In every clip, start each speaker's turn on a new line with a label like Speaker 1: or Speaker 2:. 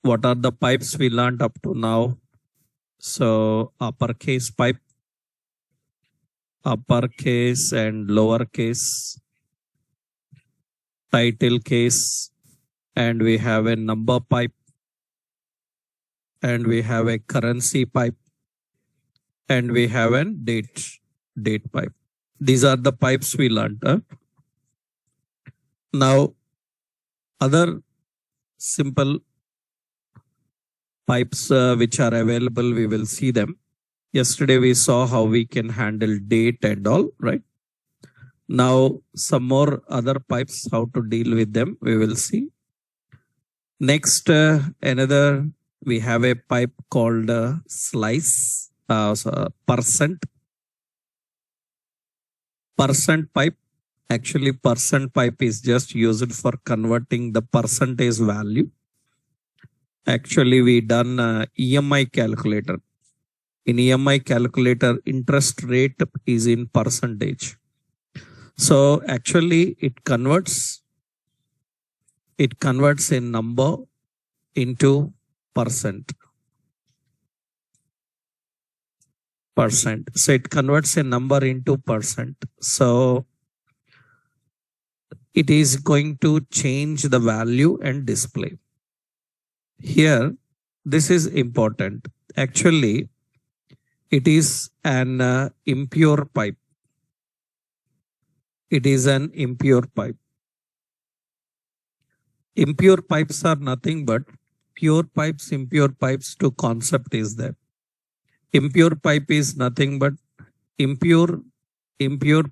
Speaker 1: What are the pipes we learned up to now? So uppercase pipe, uppercase and lowercase, title case, and we have a number pipe, and we have a currency pipe, and we have a date pipe. These are the pipes we learned. Now, other simple pipes which are available, we will see them. Yesterday we saw how we can handle date and all, right? Now some more other pipes, how to deal with them, we will see. Next, another, we have a pipe called slice, percent pipe. Actually, percent pipe is just used for converting the percentage value. Actually, we done EMI calculator. In EMI calculator, interest rate is in percentage. So actually, it converts a number into percent. So it converts a number into percent. So it is going to change the value and display. Here, this is important. Actually, it is an impure pipe. It is an impure pipe. Impure pipes are nothing but pure pipes, impure pipes. Two concept is there. Impure pipe is nothing but impure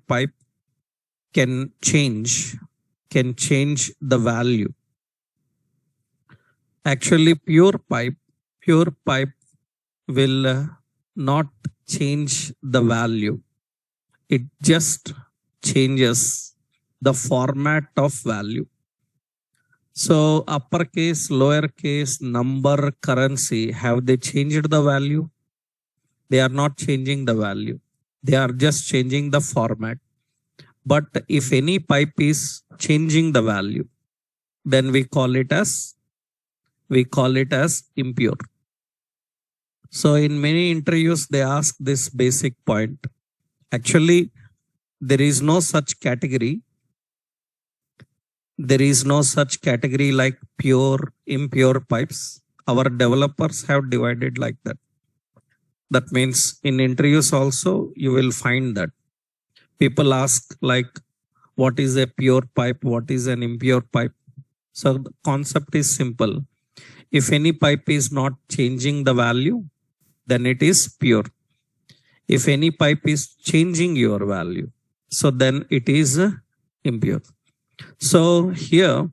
Speaker 1: pipe can change the value. Actually, pure pipe will not change the value. It just changes the format of value. So uppercase, lowercase, number, currency, have they changed the value? They are not changing the value. They are just changing the format. But if any pipe is changing the value, then we call it as impure. So in many interviews, they ask this basic point. Actually, there is no such category. There is no such category like pure, impure pipes. Our developers have divided like that. That means in interviews also, you will find that people ask like, what is a pure pipe? What is an impure pipe? So the concept is simple. If any pipe is not changing the value, then it is pure. If any pipe is changing your value, so then it is impure. So here,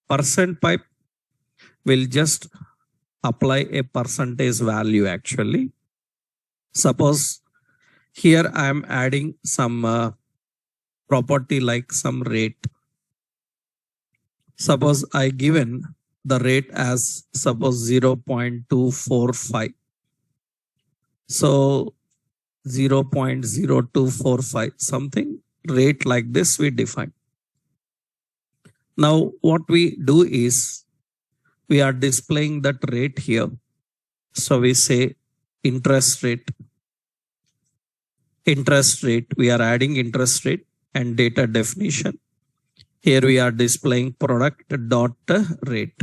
Speaker 1: percent pipe will just apply a percentage value actually. Suppose here I am adding some property like some rate. Suppose I given the rate as suppose 0.245. So 0.0245, something rate like this we define. Now what we do is we are displaying that rate here. So we say interest rate, we are adding interest rate and data definition. Here we are displaying product dot rate.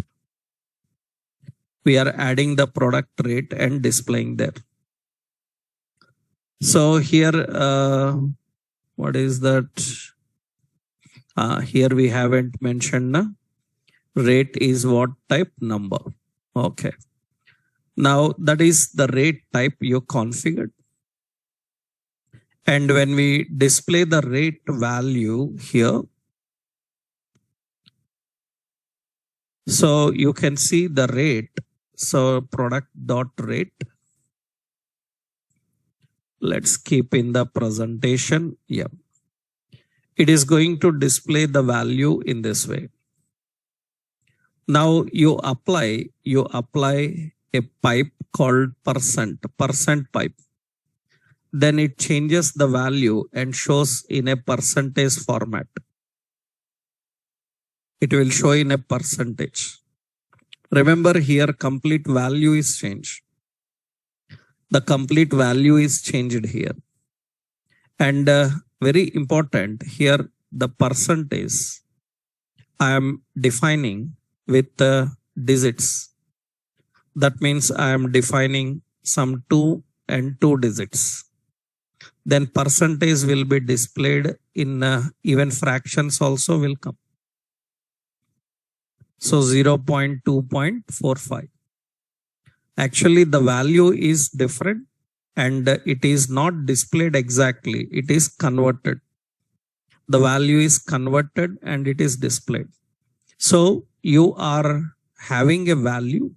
Speaker 1: We are adding the product rate and displaying there. So here, what is that? Here we haven't mentioned rate is what type? Number. Okay. Now that is the rate type you configured. And when we display the rate value here, so you can see the rate. So product dot rate. Let's keep in the presentation. Yeah. It is going to display the value in this way. Now you apply a pipe called percent pipe. Then it changes the value and shows in a percentage format. It will show in a percentage. Remember here, complete value is changed. The complete value is changed here. And very important here, the percentage I am defining with digits. That means I am defining some 2 and 2 digits. Then percentage will be displayed in even fractions also will come. So 0.2.45. Actually, the value is different and it is not displayed exactly. It is converted. The value is converted and it is displayed. So you are having a value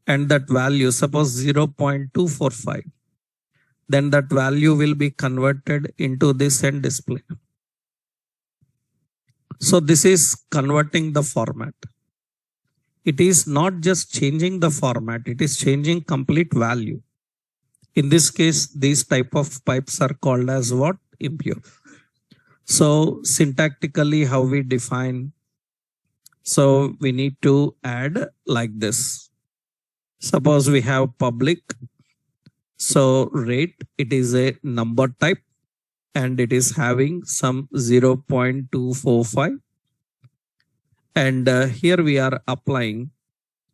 Speaker 1: and that value, suppose 0.245, then that value will be converted into this and displayed. So this is converting the format. It is not just changing the format, it is changing complete value. In this case, these type of pipes are called as what? Impure. So syntactically, how we define? So we need to add like this. Suppose we have public. So rate, it is a number type and it is having some 0.245. And here we are applying.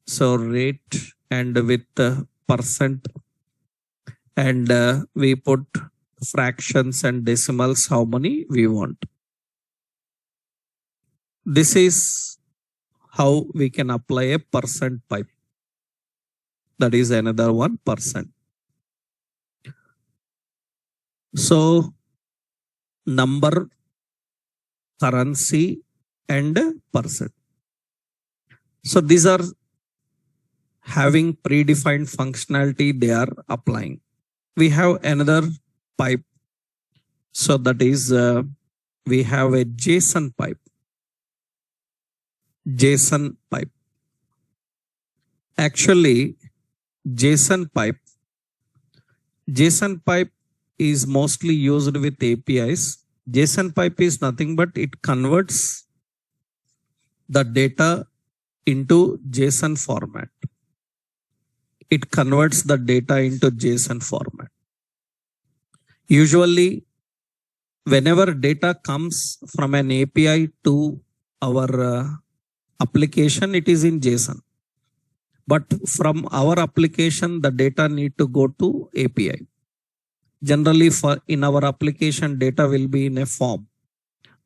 Speaker 1: So rate and with percent. And we put fractions and decimals, how many we want. This is how we can apply a percent pipe. That is another 1%. So number, currency and percent. So these are having predefined functionality they are applying. We have another pipe. So that is we have a JSON pipe. JSON pipe. Actually, JSON pipe is mostly used with APIs. JSON pipe is nothing but it converts the data into JSON format. It converts the data into JSON format. Usually, whenever data comes from an API to our application, it is in JSON. But from our application, the data need to go to API. Generally, in our application, data will be in a form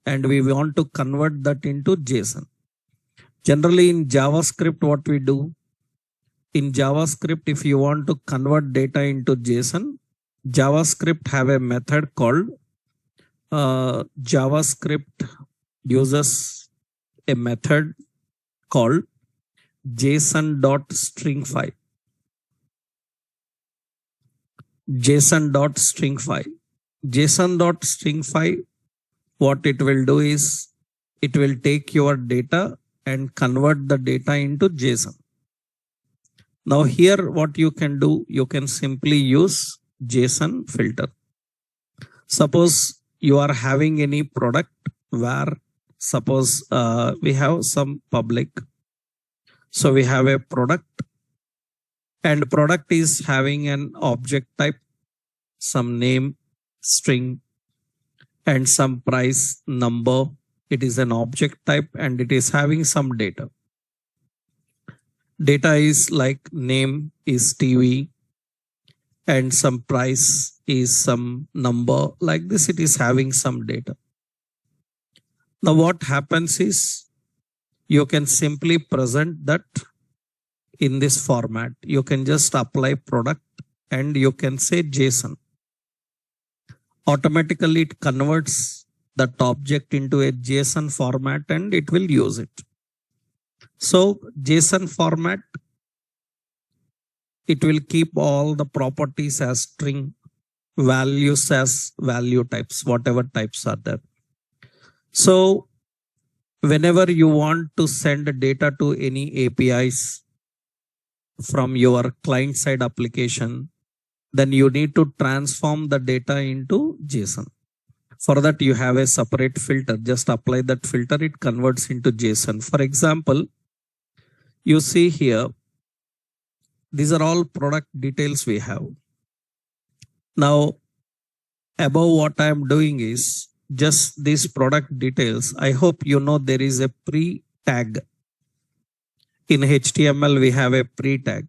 Speaker 1: and we want to convert that into JSON. Generally, in JavaScript, what we do? In JavaScript, if you want to convert data into JSON, JavaScript have a method called JavaScript uses a method called JSON.stringify. JSON.stringify. JSON.stringify, what it will do is it will take your data and convert the data into JSON. Now here what you can do, you can simply use JSON filter. Suppose you are having any product where suppose we have some public. So we have a product and product is having an object type, some name, string and some price number. It is an object type and it is having some data. Data is like name is TV and some price is some number. Like this, it is having some data. Now what happens is you can simply present that in this format. You can just apply product and you can say JSON. Automatically it converts that object into a JSON format and it will use it. So JSON format, it will keep all the properties as string, values as value types, whatever types are there. So whenever you want to send data to any APIs from your client side application, then you need to transform the data into JSON. For that, you have a separate filter. Just apply that filter, it converts into JSON. For example, You see here, these are all product details we have. Now, above what I am doing is just these product details. I hope you know there is a pre-tag. In HTML, we have a pre-tag,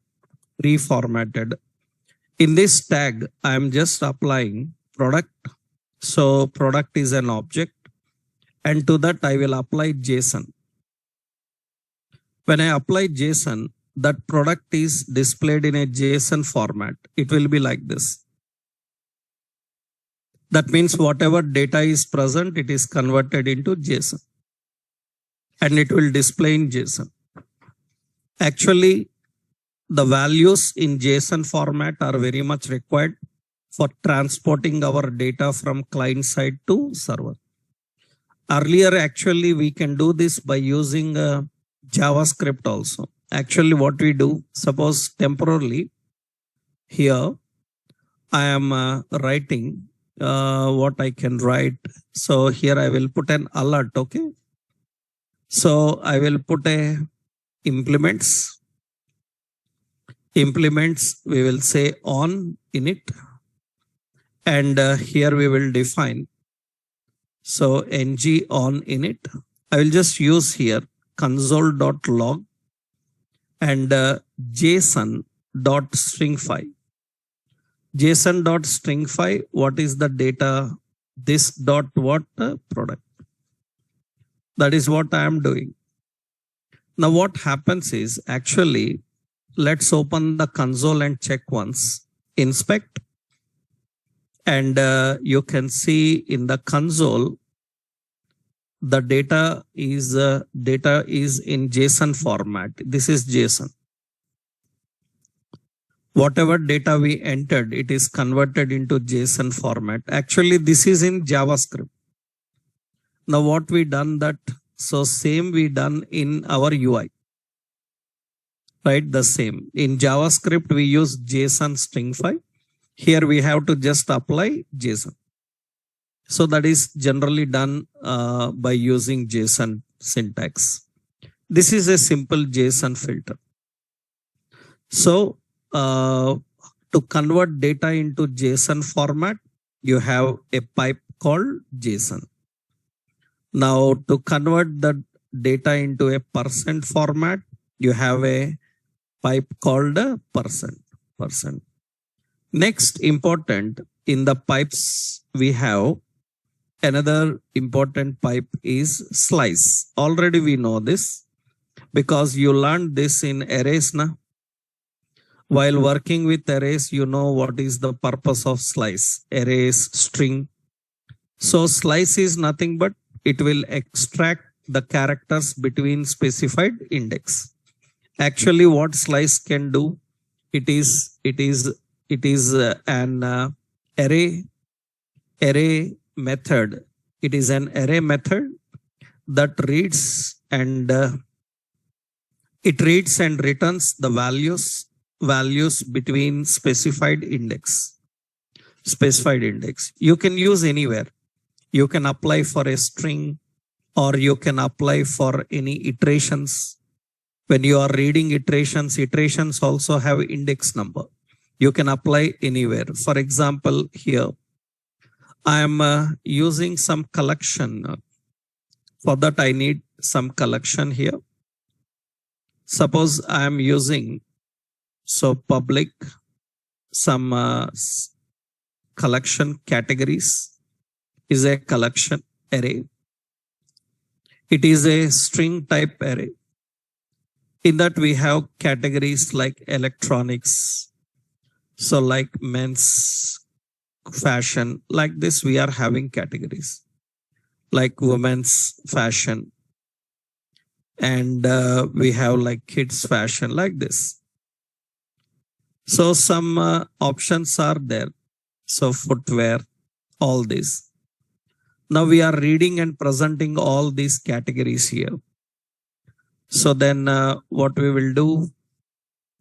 Speaker 1: pre-formatted. In this tag, I am just applying product. So product is an object. And to that, I will apply JSON. When I apply JSON, that product is displayed in a JSON format. It will be like this. That means whatever data is present, it is converted into JSON. And it will display in JSON. Actually, the values in JSON format are very much required for transporting our data from client side to server. Earlier, actually, we can do this by using JavaScript also. Actually, what we do, suppose temporarily, here, I am writing what I can write. So here I will put an alert, okay? So I will put a implements. Implements, we will say on init. And here we will define. So ng on init. I will just use here console.log and JSON.stringify. JSON.stringify, what is the data? This dot what product. That is what I am doing. Now what happens is actually, let's open the console and check once. Inspect. And you can see in the console, the data is in JSON format. This is JSON. Whatever data we entered, it is converted into JSON format. Actually, this is in JavaScript. Now what we done that, so same we done in our UI. Right, the same. In JavaScript, we use JSON stringify. Here we have to just apply JSON. So that is generally done by using JSON syntax. This is a simple JSON filter. So to convert data into JSON format, you have a pipe called JSON. Now to convert the data into a percent format, you have a pipe called a percent. Next important, in the pipes we have another important pipe is slice. Already we know this because you learned this in arrays. While working with arrays, you know what is the purpose of slice. Arrays, string. So slice is nothing but it will extract the characters between specified index. Actually, what slice can do, it is an array method. It is an array method that reads and it reads and returns the values between specified index. You can use anywhere. You can apply for a string or you can apply for any iterations. When you are reading iterations also have index number. You can apply anywhere. For example, here I am using some collection. For that I need some collection here. Suppose I am using public some collection categories is a collection array. It is a string type array. In that we have categories like electronics. So like men's fashion, like this we are having categories like women's fashion. And we have like kids fashion like this. So some options are there. So footwear, all this. Now we are reading and presenting all these categories here. So then what we will do,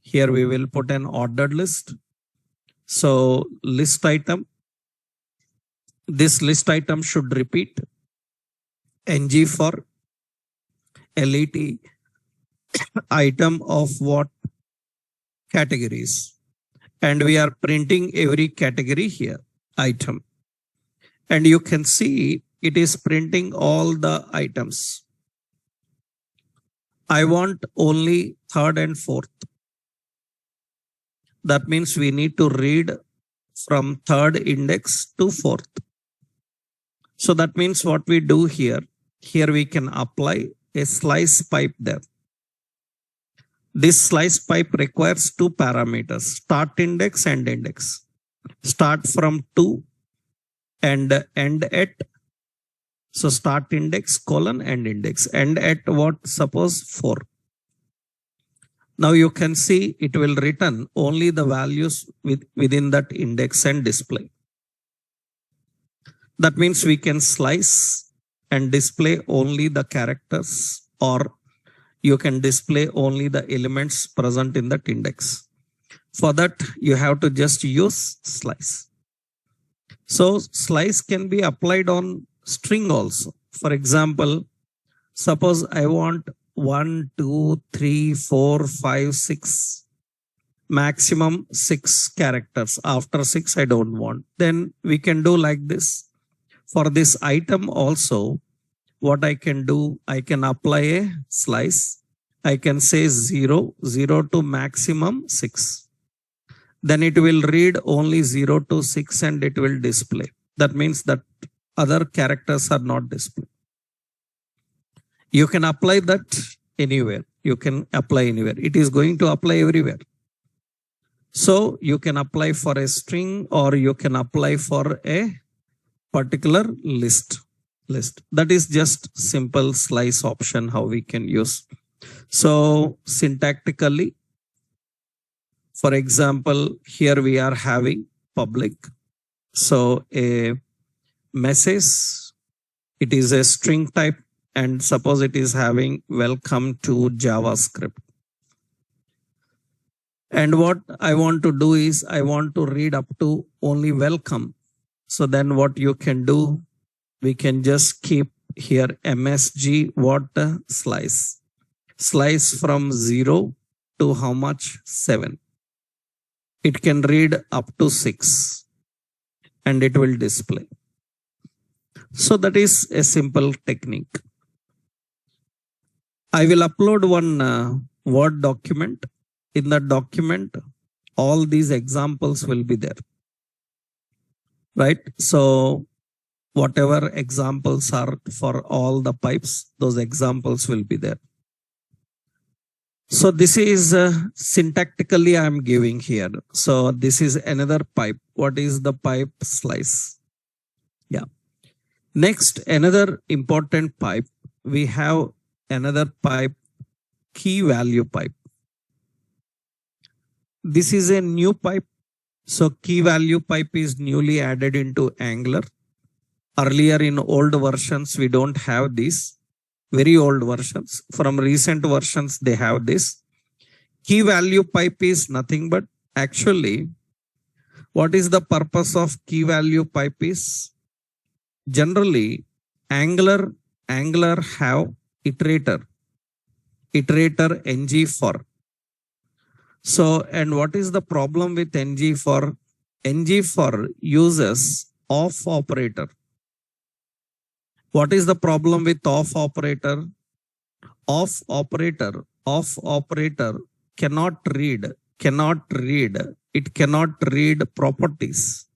Speaker 1: here we will put an ordered list. So list item, this list item should repeat ng for let item of what categories. And we are printing every category here, item. And you can see it is printing all the items. I want only third and fourth. That means we need to read from third index to fourth. So that means what we do here we can apply a slice pipe there. This slice pipe requires two parameters, start index and index. Start from 2 and end at, so start index colon end index. End at what? Suppose 4. Now you can see it will return only the values within that index and display. That means we can slice and display only the characters, or you can display only the elements present in that index. For that, you have to just use slice. So slice can be applied on string also. For example, suppose I want 1, 2, 3, 4, 5, 6, maximum 6 characters. After 6, I don't want. Then we can do like this. For this item also, what I can do, I can apply a slice. I can say 0, 0 to maximum 6. Then it will read only 0 to 6 and it will display. That means that other characters are not displayed. You can apply that anywhere. You can apply anywhere. It is going to apply everywhere. So you can apply for a string, or you can apply for a particular list. That is just simple slice option how we can use. So syntactically, for example, here we are having public. So a message, it is a string type, and suppose it is having welcome to JavaScript. And what I want to do is I want to read up to only welcome. So then what you can do, we can just keep here MSG what slice. Slice from 0 to how much? 7. It can read up to 6 and it will display. So that is a simple technique. I will upload one Word document. In that document, all these examples will be there. Right? So whatever examples are for all the pipes, those examples will be there. So this is syntactically I am giving here. So this is another pipe. What is the pipe? Slice. Yeah. Next, another important pipe. We have another pipe, key value pipe. This is a new pipe. So key value pipe is newly added into Angular. Earlier in old versions, we don't have this. Very old versions. From recent versions, they have this. Key value pipe is nothing but actually, what is the purpose of key value pipe is generally Angular have iterator ng for. So, and what is the problem with ng for? Ng for uses off operator. What is the problem with off operator? Off operator cannot read. It cannot read properties.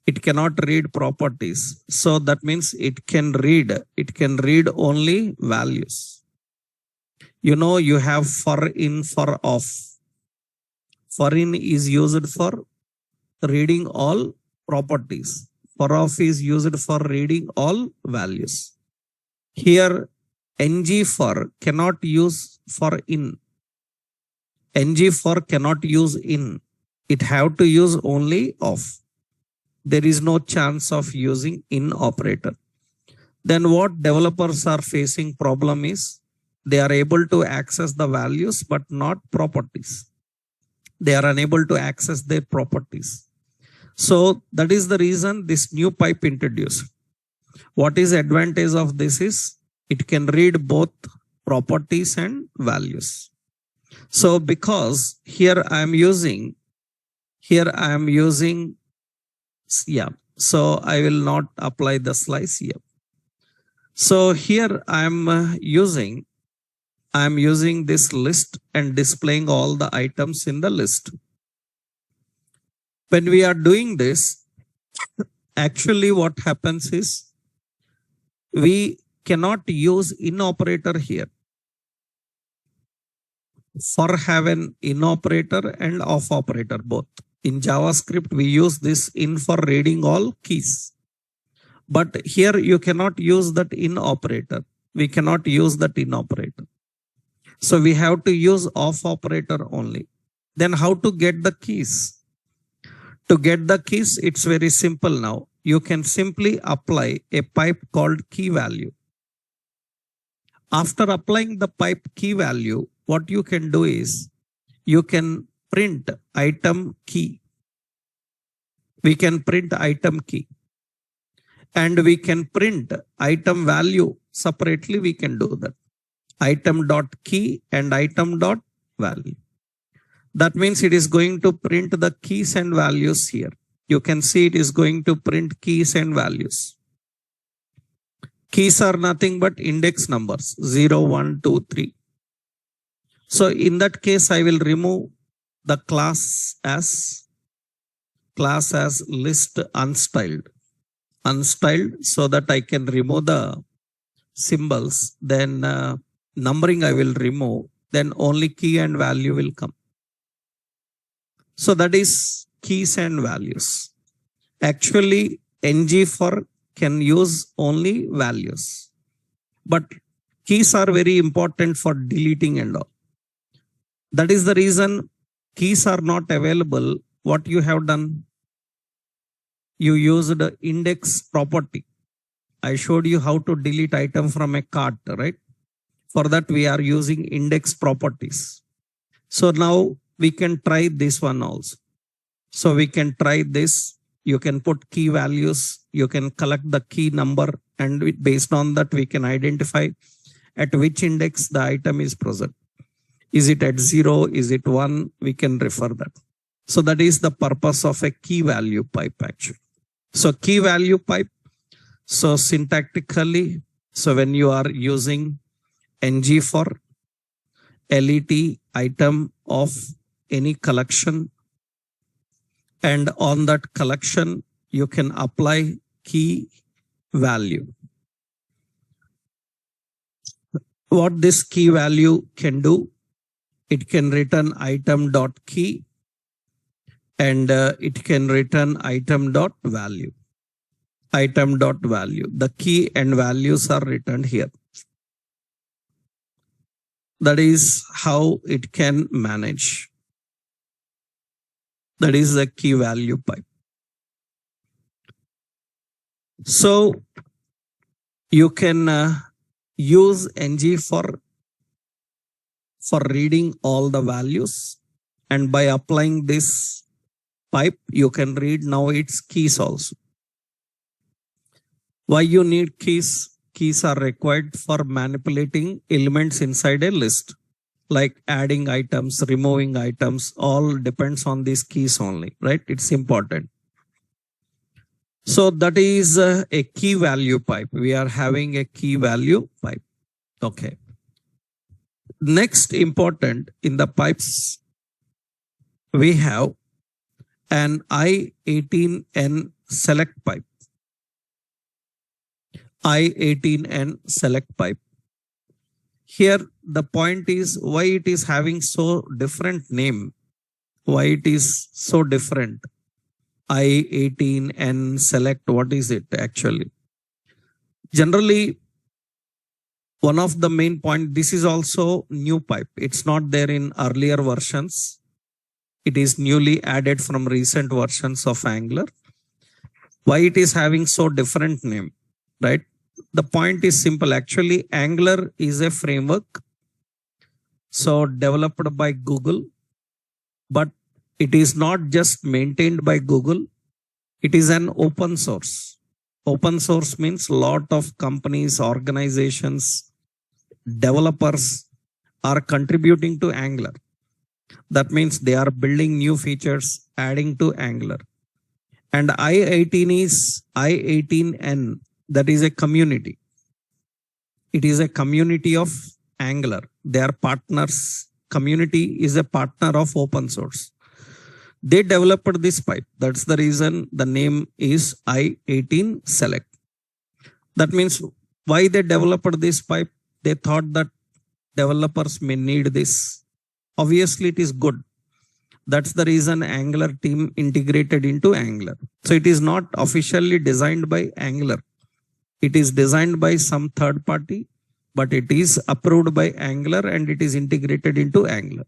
Speaker 1: It cannot read properties. So that means it can read only values. You know, you have for in, for off. For in is used for reading all properties. For off is used for reading all values. Here, ng for cannot use for in. ng for cannot use in. It have to use only off. There is no chance of using in operator. Then what developers are facing problem is they are able to access the values but not properties. They are unable to access their properties. So that is the reason this new pipe introduced. What is advantage of this is it can read both properties and values. So because here I am using, yeah. So I will not apply the slice here. So here I am using this list and displaying all the items in the list. When we are doing this, actually what happens is we cannot use in operator here. For have an in operator and off operator both. In JavaScript, we use this in for reading all keys. But here you cannot use that in operator. We cannot use that in operator. So we have to use off operator only. Then how to get the keys? To get the keys, it's very simple now. You can simply apply a pipe called key value. After applying the pipe key value, what you can do is you can print item key. We can print item key. And we can print item value separately. We can do that. Item dot key and item dot value. That means it is going to print the keys and values here. You can see it is going to print keys and values. Keys are nothing but index numbers 0, 1, 2, 3. So in that case, I will remove the class as list unstyled so that I can remove the symbols. Then numbering I will remove. Then only key and value will come. So that is keys and values. Actually, ng can use only values. But keys are very important for deleting and all. That is the reason keys are not available. What you have done? You used the index property. I showed you how to delete item from a cart, right? For that, we are using index properties. So now we can try this one also. So we can try this. You can put key values. You can collect the key number. And based on that, we can identify at which index the item is present. Is it at 0? Is it 1? We can refer that. So that is the purpose of a key value pipe actually. So key value pipe. So syntactically, so when you are using ng for let item of any collection, and on that collection, you can apply key value. What this key value can do, it can return item dot key and it can return item dot value. Item dot value. The key and values are returned here. That is how it can manage. That is the key value pipe. So you can use ng for reading all the values, and by applying this pipe, you can read now its keys also. Why you need keys? Keys are required for manipulating elements inside a list, like adding items, removing items, all depends on these keys only, right? It's important. So that is a key value pipe. We are having a key value pipe. Okay. Next important in the pipes, we have an I18N select pipe. I18N select pipe. Here the point is why it is having so different name. Why it is so different. I18N select, what is it actually? Generally, one of the main point, this is also new pipe. It's not there in earlier versions. It is newly added from recent versions of Angular. Why it is having so different name, right? The point is simple. Actually, Angular is a framework. So developed by Google, but it is not just maintained by Google. It is an open source. Open source means lot of companies, organizations, developers are contributing to Angular. That means they are building new features, adding to Angular. And I18 is I18N. That is a community. It is a community of Angular. They are partners. Community is a partner of open source. They developed this pipe. That's the reason the name is I18 Select. That means why they developed this pipe? They thought that developers may need this. Obviously, it is good. That's the reason Angular team integrated into Angular. So it is not officially designed by Angular. It is designed by some third party, but it is approved by Angular and it is integrated into Angular.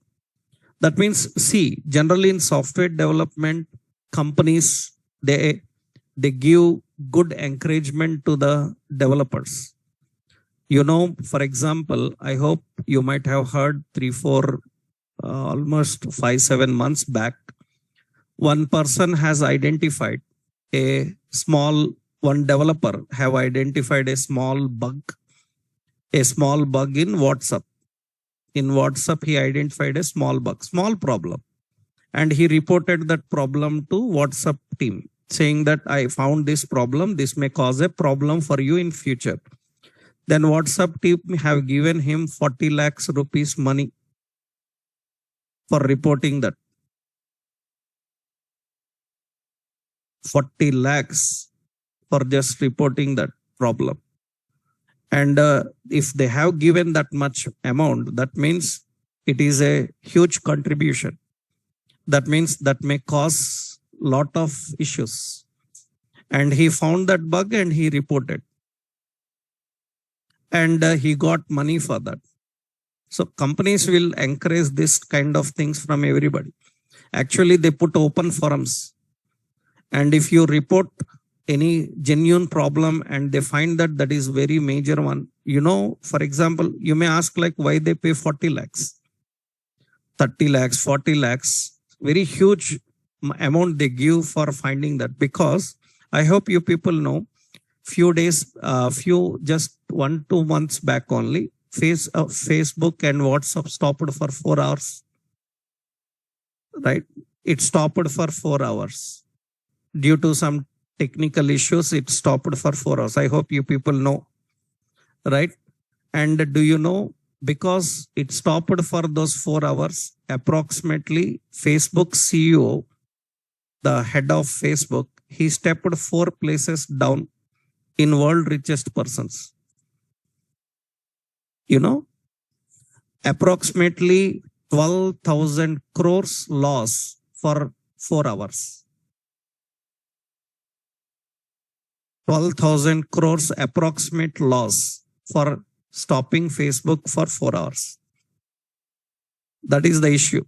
Speaker 1: That means, see, generally in software development, companies, they give good encouragement to the developers. You know, for example, I hope you might have heard 3-4 almost 5-7 months back, one person has identified one developer have identified a small bug in WhatsApp. In WhatsApp, he identified a small bug, small problem. And he reported that problem to WhatsApp team saying that I found this problem. This may cause a problem for you in future. Then WhatsApp team have given him 40 lakhs rupees money for reporting that. 40 lakhs for just reporting that problem. And if they have given that much amount, that means it is a huge contribution. That means that may cause lot of issues. And he found that bug and he reported. And he got money for that. So companies will encourage this kind of things from everybody. Actually, they put open forums. And if you report any genuine problem and they find that that is very major one, you know, for example, you may ask like why they pay 40 lakhs, 30 lakhs, 40 lakhs, very huge amount they give for finding that. Because I hope you people know, just 1-2 months back only, Facebook and WhatsApp stopped for 4 hours. Right? It stopped for 4 hours. Due to some technical issues, it stopped for 4 hours. I hope you people know. Right? And do you know, because it stopped for those 4 hours, approximately Facebook CEO, the head of Facebook, he stepped 4 places down in world richest persons. You know, approximately 12,000 crores loss for 4 hours. 12,000 crores approximate loss for stopping Facebook for 4 hours. That is the issue.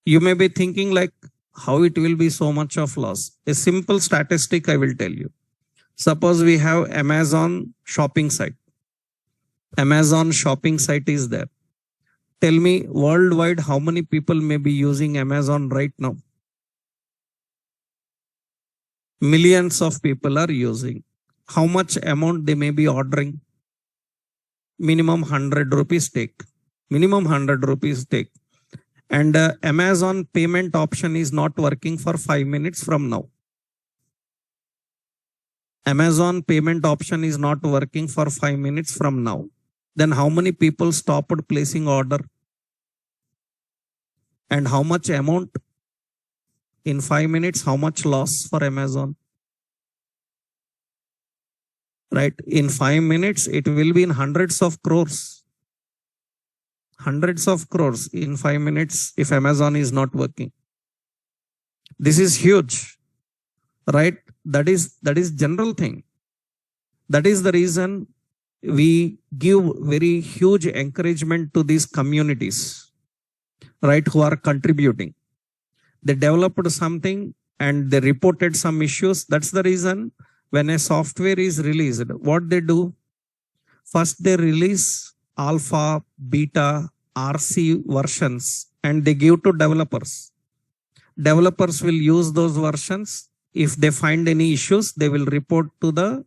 Speaker 1: You may be thinking like, how it will be so much of loss? A simple statistic I will tell you. Suppose we have Amazon shopping site. Amazon shopping site is there. Tell me worldwide how many people may be using Amazon right now? Millions of people are using. How much amount they may be ordering? Minimum 100 rupees take. Minimum 100 rupees take. And Amazon payment option is not working for 5 minutes from now. Amazon payment option is not working for 5 minutes from now. Then how many people stopped placing order? And how much amount? In 5 minutes, how much loss for Amazon? Right? In 5 minutes, it will be in hundreds of crores. Hundreds of crores in 5 minutes if Amazon is not working. This is huge. Right? That is general thing. That is the reason we give very huge encouragement to these communities, right, who are contributing. They developed something and they reported some issues. That's the reason when a software is released, what they do? First, they release alpha, beta, RC versions and they give to developers. Developers will use those versions. If they find any issues, they will report to the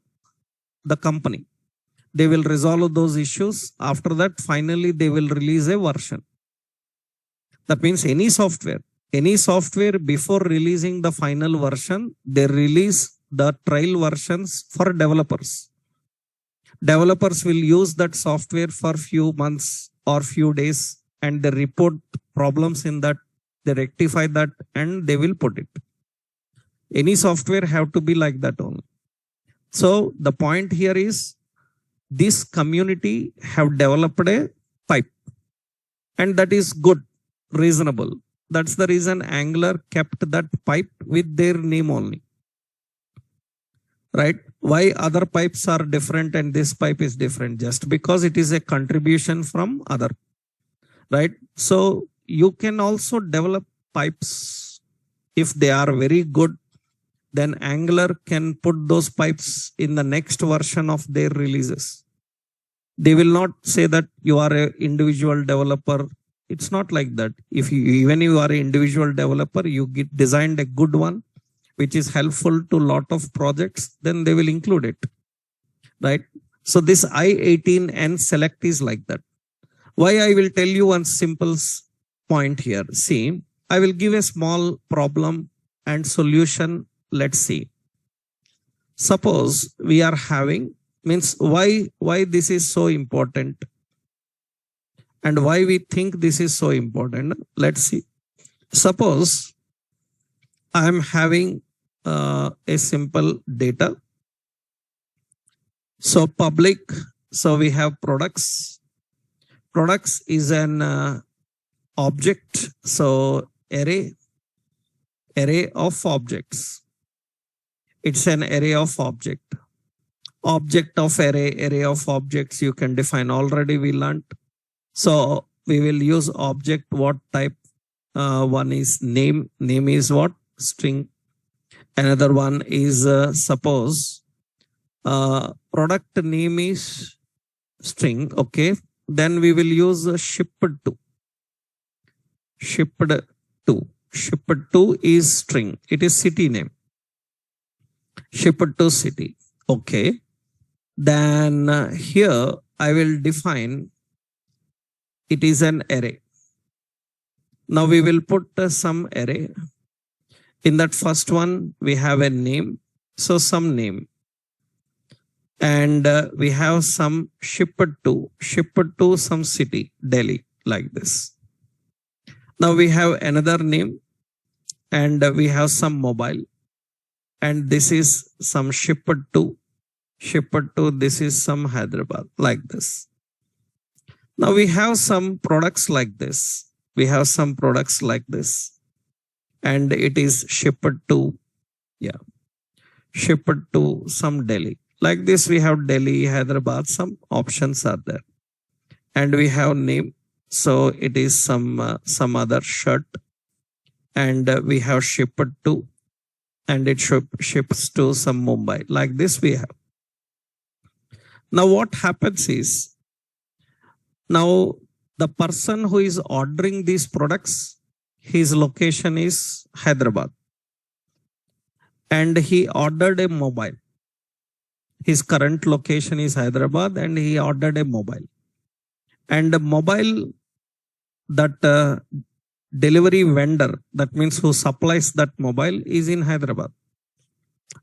Speaker 1: company. They will resolve those issues. After that, finally, they will release a version. That means any software before releasing the final version, they release the trial versions for developers. Developers will use that software for few months or few days and they report problems in that, they rectify that and they will put it. Any software have to be like that only. So the point here is this community have developed a pipe and that is good, reasonable. That's the reason Angular kept that pipe with their name only. Right? Why other pipes are different and this pipe is different? Just because it is a contribution from other. Right? So you can also develop pipes if they are very good. Then Angular can put those pipes in the next version of their releases. They will not say that you are an individual developer. It's not like that. If you, even you are an individual developer, you get designed a good one, which is helpful to a lot of projects, then they will include it. Right? So this I18 and select is like that. Why I will tell you one simple point here. See, I will give a small problem and solution. Let's see. Suppose we are having, means why this is so important and why we think this is so important. Let's see. Suppose I am having a simple data. So public, so we have products. Products is an object. So array of objects. It's an array of object. Object of array of objects you can define. Already we learned. So we will use object. What type? One is name. Name is what? String. Another one is suppose product name is string. Okay. Then we will use shipped to. Shipped to. Shipped to is string. It is city name. Shipped to city. Okay. Then here I will define it is an array. Now we will put some array. In that first one, we have a name. So some name. And we have some shipped to some city, Delhi, like this. Now we have another name and we have some mobile. And this is some shipped to, this is some Hyderabad, like this. Now we have some products like this. We have some products like this. And it is shipped to, shipped to some Delhi. Like this, we have Delhi, Hyderabad, some options are there. And we have name. So it is some other shirt. And we have shipped to, and it ships to some Mumbai. Like this we have. Now what happens is, now the person who is ordering these products, his location is Hyderabad. And he ordered a mobile. His current location is Hyderabad and he ordered a mobile. And the mobile, that delivery vendor, that means who supplies that mobile, is in Hyderabad.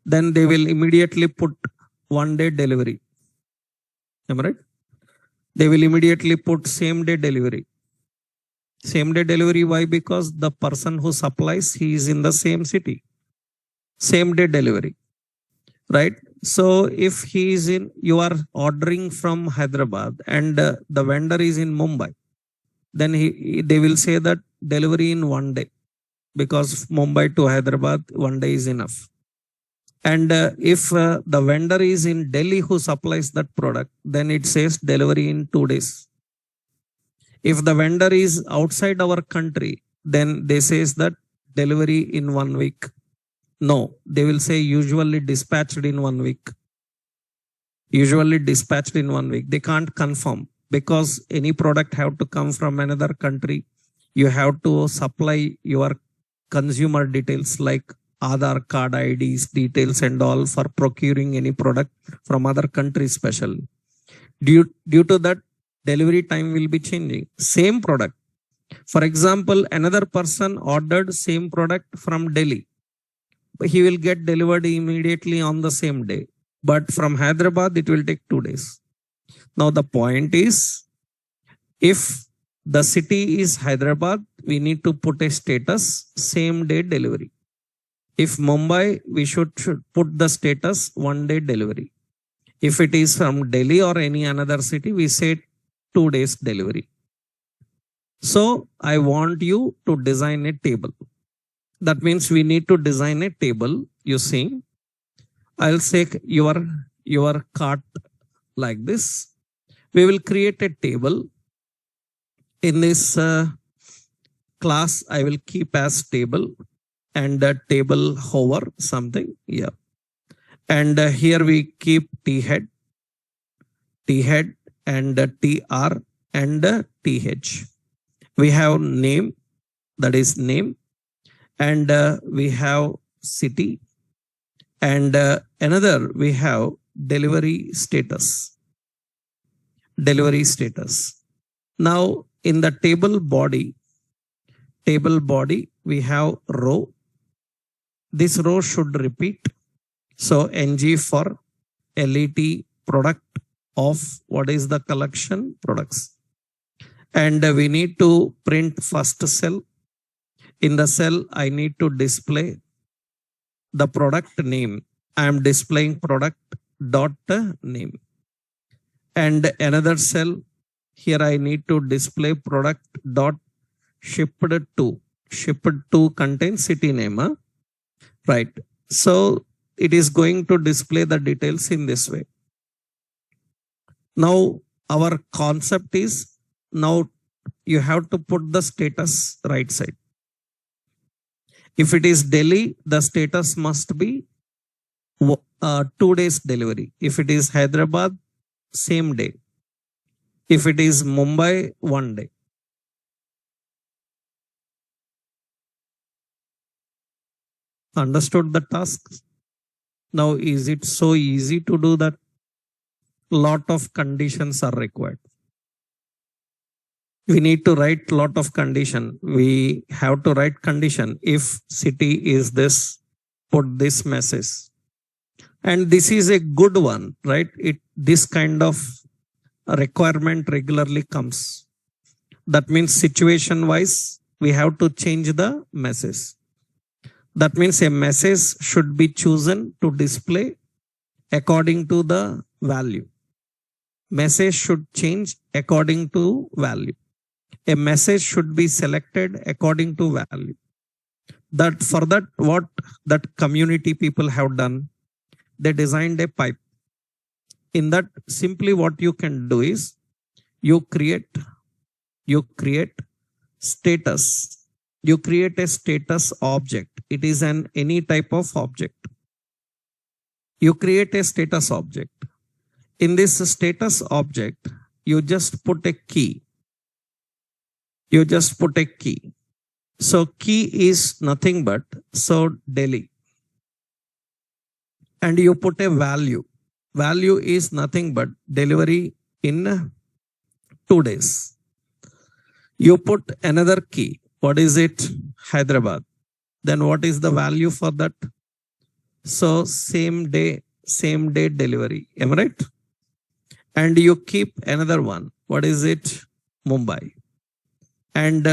Speaker 1: Then they will immediately put 1 day delivery. Am I right? They will immediately put same day delivery. Same day delivery, why? Because the person who supplies, he is in the same city. Same day delivery. Right? So if he is in, you are ordering from Hyderabad and the vendor is in Mumbai, then they will say that delivery in 1 day, because Mumbai to Hyderabad, 1 day is enough. And if the vendor is in Delhi who supplies that product, then it says delivery in 2 days. If the vendor is outside our country, then they says that delivery in 1 week. No, they will say usually dispatched in 1 week. Usually dispatched in 1 week. They can't confirm, because any product have to come from another country. You have to supply your consumer details like Aadhaar card IDs, details and all for procuring any product from other countries especially. Due to that, delivery time will be changing. Same product. For example, another person ordered same product from Delhi. He will get delivered immediately on the same day. But from Hyderabad, it will take 2 days. Now the point is, if the city is Hyderabad, we need to put a status same day delivery. If Mumbai, we should put the status 1 day delivery. If it is from Delhi or any another city, we say 2 days delivery. So I want you to design a table. That means we need to design a table using, I'll say your cart like this. We will create a table. In this class, I will keep as table and table hover something. Yeah. And here we keep T head and TR and TH. We have name, that is name, and we have city, and another we have delivery status. Delivery status. Now in the table body, we have row. This row should repeat. So NG for LET product of what is the collection products. And we need to print first cell. In the cell, I need to display the product name. I am displaying product dot name. And another cell, here I need to display product dot shipped to. Shipped to contains city name. Right. So it is going to display the details in this way. Now our concept is, now you have to put the status right side. If it is Delhi, the status must be 2 days delivery. If it is Hyderabad, same day. If it is Mumbai, 1 day. Understood the task? Now, is it so easy to do that? Lot of conditions are required. We need to write lot of condition. We have to write condition. If city is this, put this message. And this is a good one, right? This kind of requirement regularly comes. That means situation wise, we have to change the message. That means a message should be chosen to display according to the value. Message should change according to value. A message should be selected according to value. That for that, what that community people have done, they designed a pipe. In that, simply what you can do is you create status. You create a status object. It is any type of object. You create a status object. In this status object, you just put a key. So key is nothing but, so Delhi. And you put a value. Value is nothing but delivery in 2 days. You put another key. What is it? Hyderabad. Then what is the value for that? So same day delivery. Am I right? And you keep another one. What is it? Mumbai. And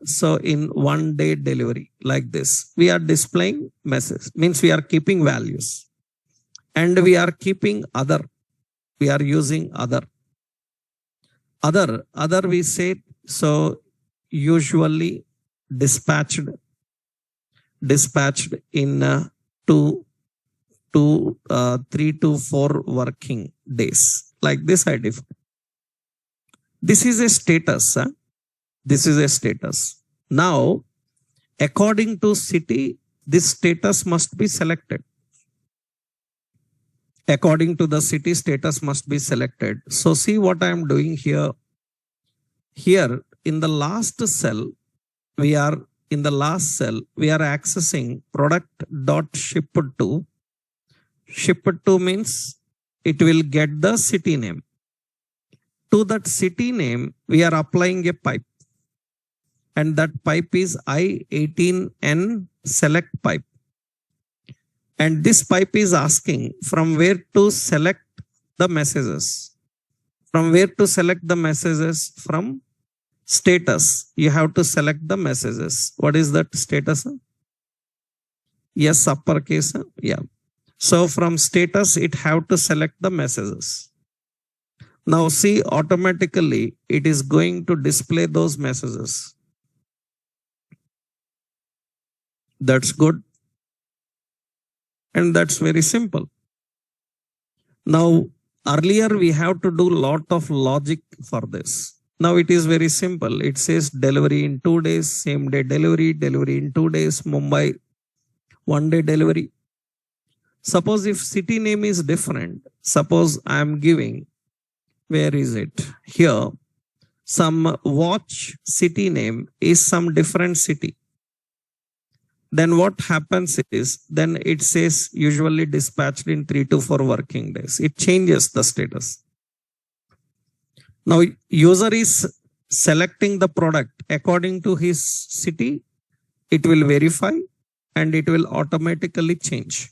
Speaker 1: so in 1 day delivery, like this, we are displaying message. Means we are keeping values. And we are keeping other. We are using other. Other we say, so usually dispatched in 3 to 4 working days. Like this I define. This is a status. This is a status. Now, according to city, this status must be selected. According to the city, status must be selected. So see what I am doing here. Here in the last cell, we are accessing product dot shipped to. Shipped to means it will get the city name. To that city name, we are applying a pipe, and that pipe is I18N select pipe. And this pipe is asking from where to select the messages. From where to select the messages? From status. You have to select the messages. What is that status? Yes, uppercase. Yeah. So from status, it have to select the messages. Now see, automatically it is going to display those messages. That's good. And that's very simple. Now, earlier we have to do lot of logic for this. Now it is very simple. It says delivery in 2 days, same day delivery, delivery in 2 days, Mumbai, 1 day delivery. Suppose if city name is different, suppose I am giving, where is it? Here, some watch city name is some different city. Then what happens is, then it says usually dispatched in 3 to 4 working days. It changes the status. Now user is selecting the product according to his city. It will verify and it will automatically change.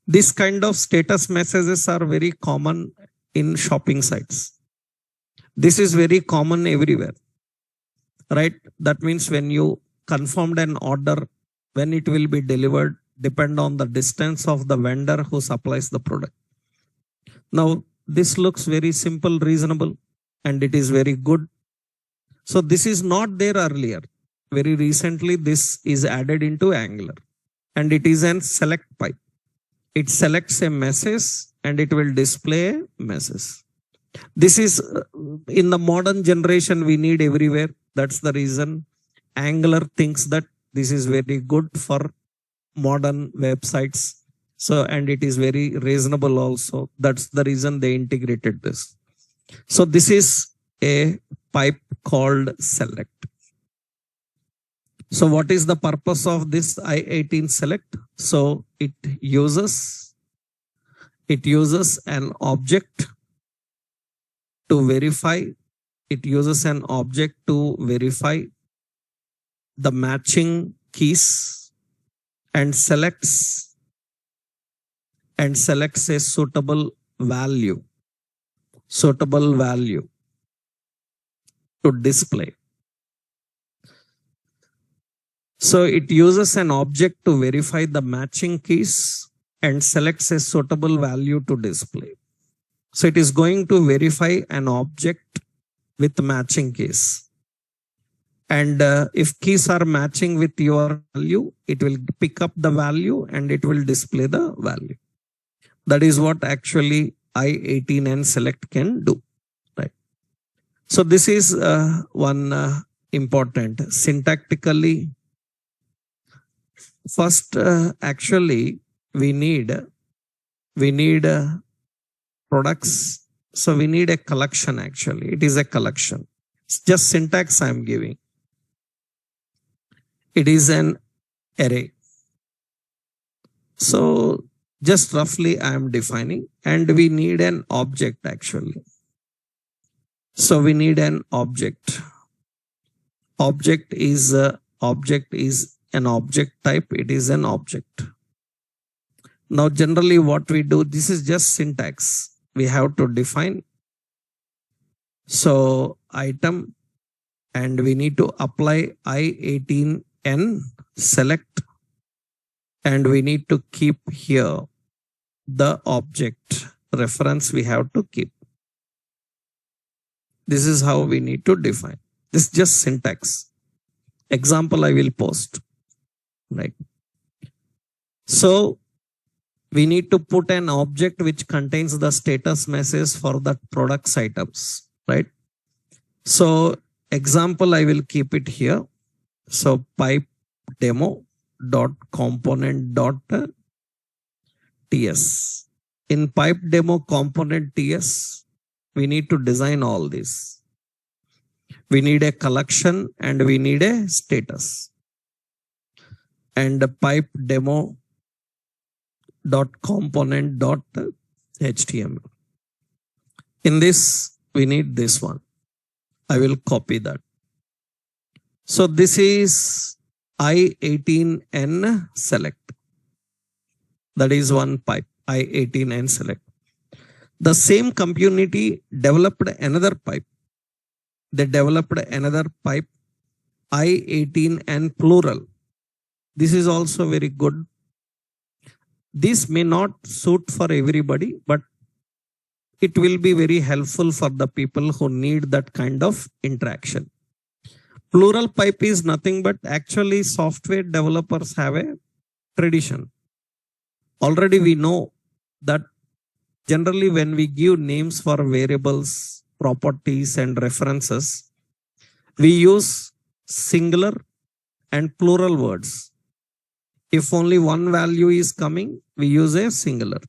Speaker 1: This kind of status messages are very common in shopping sites. This is very common everywhere, right? That means when you confirmed an order, when it will be delivered, depend on the distance of the vendor who supplies the product. Now, this looks very simple, reasonable, and it is very good. So this is not there earlier. Very recently, this is added into Angular, and it is an select pipe. It selects a message and it will display a message. This is in the modern generation we need everywhere. That's the reason Angular thinks that this is very good for modern websites. So, and it is very reasonable also. That's the reason they integrated this. So this is a pipe called select. So what is the purpose of this I18 select? So it uses an object to verify. It uses an object to verify the matching keys and selects a suitable value to display. So it uses an object to verify the matching keys and selects a suitable value to display. So it is going to verify an object with matching keys. And if keys are matching with your value, it will pick up the value and it will display the value. That is what actually I18 and select can do. Right. So this is one important syntactically. First, actually, we need products. So we need a collection actually. It is a collection. It's just syntax I am giving. It is an array. So just roughly I am defining, and we need an object actually. So we need an object. Object is an object type. It is an object. Now generally what we do, this is just syntax. We have to define. So item, and we need to apply I18N select, and we need to keep here the object reference we have to keep. This is how we need to define. This is just syntax. Example I will post. Right. So we need to put an object which contains the status message for that products items. Right. So example I will keep it here. So pipe demo dot component dot ts. In pipe demo component ts, we need to design all this. We need a collection and we need a status. And the pipe demo dot component dot html. In this, we need this one. I will copy that. So this is I18N select. That is one pipe, I18N select. The same community developed another pipe. They developed another pipe, I18N plural. This is also very good. This may not suit for everybody, but it will be very helpful for the people who need that kind of interaction. Plural pipe is nothing but actually software developers have a tradition. Already we know that generally when we give names for variables, properties and references, we use singular and plural words. If only one value is coming, we use a singular.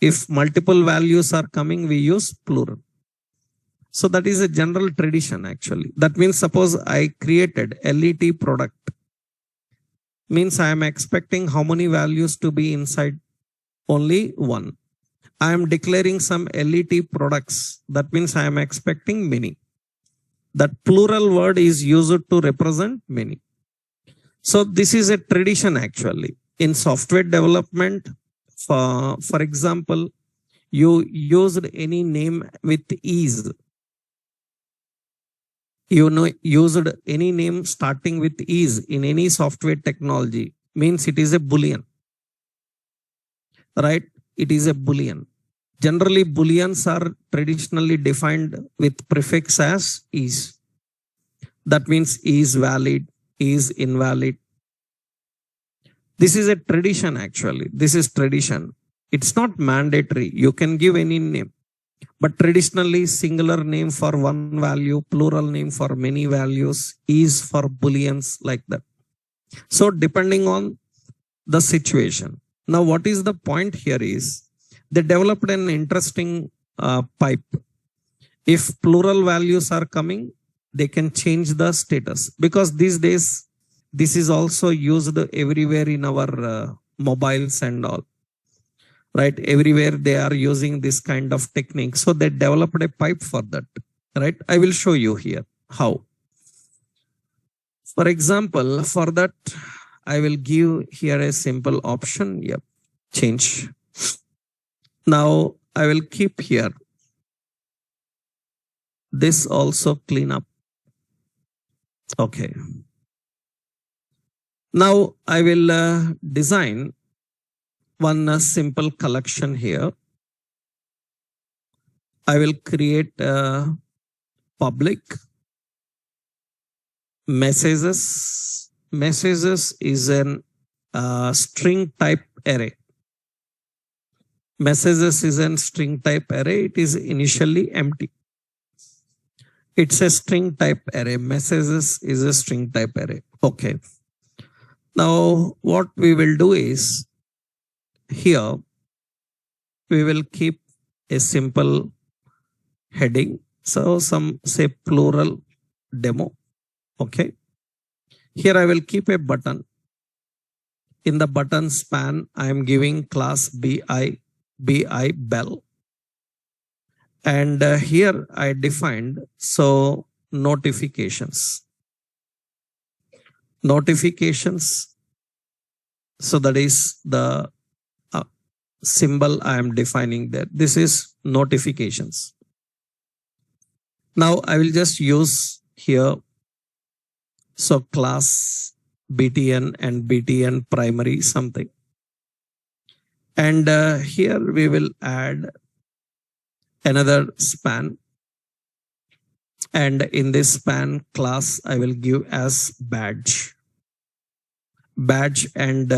Speaker 1: If multiple values are coming, we use plural. So that is a general tradition actually. That means suppose I created LET product. Means I am expecting how many values to be inside? Only one. I am declaring some LET products. That means I am expecting many. That plural word is used to represent many. So this is a tradition actually. In software development, for example, you used any name with ease. Used any name starting with ease in any software technology means it is a boolean. Right? It is a boolean. Generally, booleans are traditionally defined with prefix as is. That means is valid, is invalid. This is a tradition actually. This is tradition. It's not mandatory. You can give any name. But traditionally, singular name for one value, plural name for many values, is for booleans like that. So depending on the situation. Now, what is the point here is they developed an interesting pipe. If plural values are coming, they can change the status because these days, this is also used everywhere in our mobiles and all. Right? Everywhere they are using this kind of technique. So they developed a pipe for that. Right? I will show you here how. For example, for that, I will give here a simple option. Yep. Change. Now I will keep here. This also clean up. Okay. Now I will design one simple collection here. I will create public messages. Messages is an string type array. Messages is an string type array. It is initially empty. It's a string type array. Messages is a string type array. Okay. Now what we will do is here we will keep a simple heading. So some say plural demo. Okay. Here I will keep a button. In the button span, I am giving class BI bell. And here I defined so notifications. Notifications. So that is the symbol I am defining there. This is notifications. Now I will just use here. So class BTN and BTN primary something. And here we will add another span. And in this span class, I will give as badge. Badge and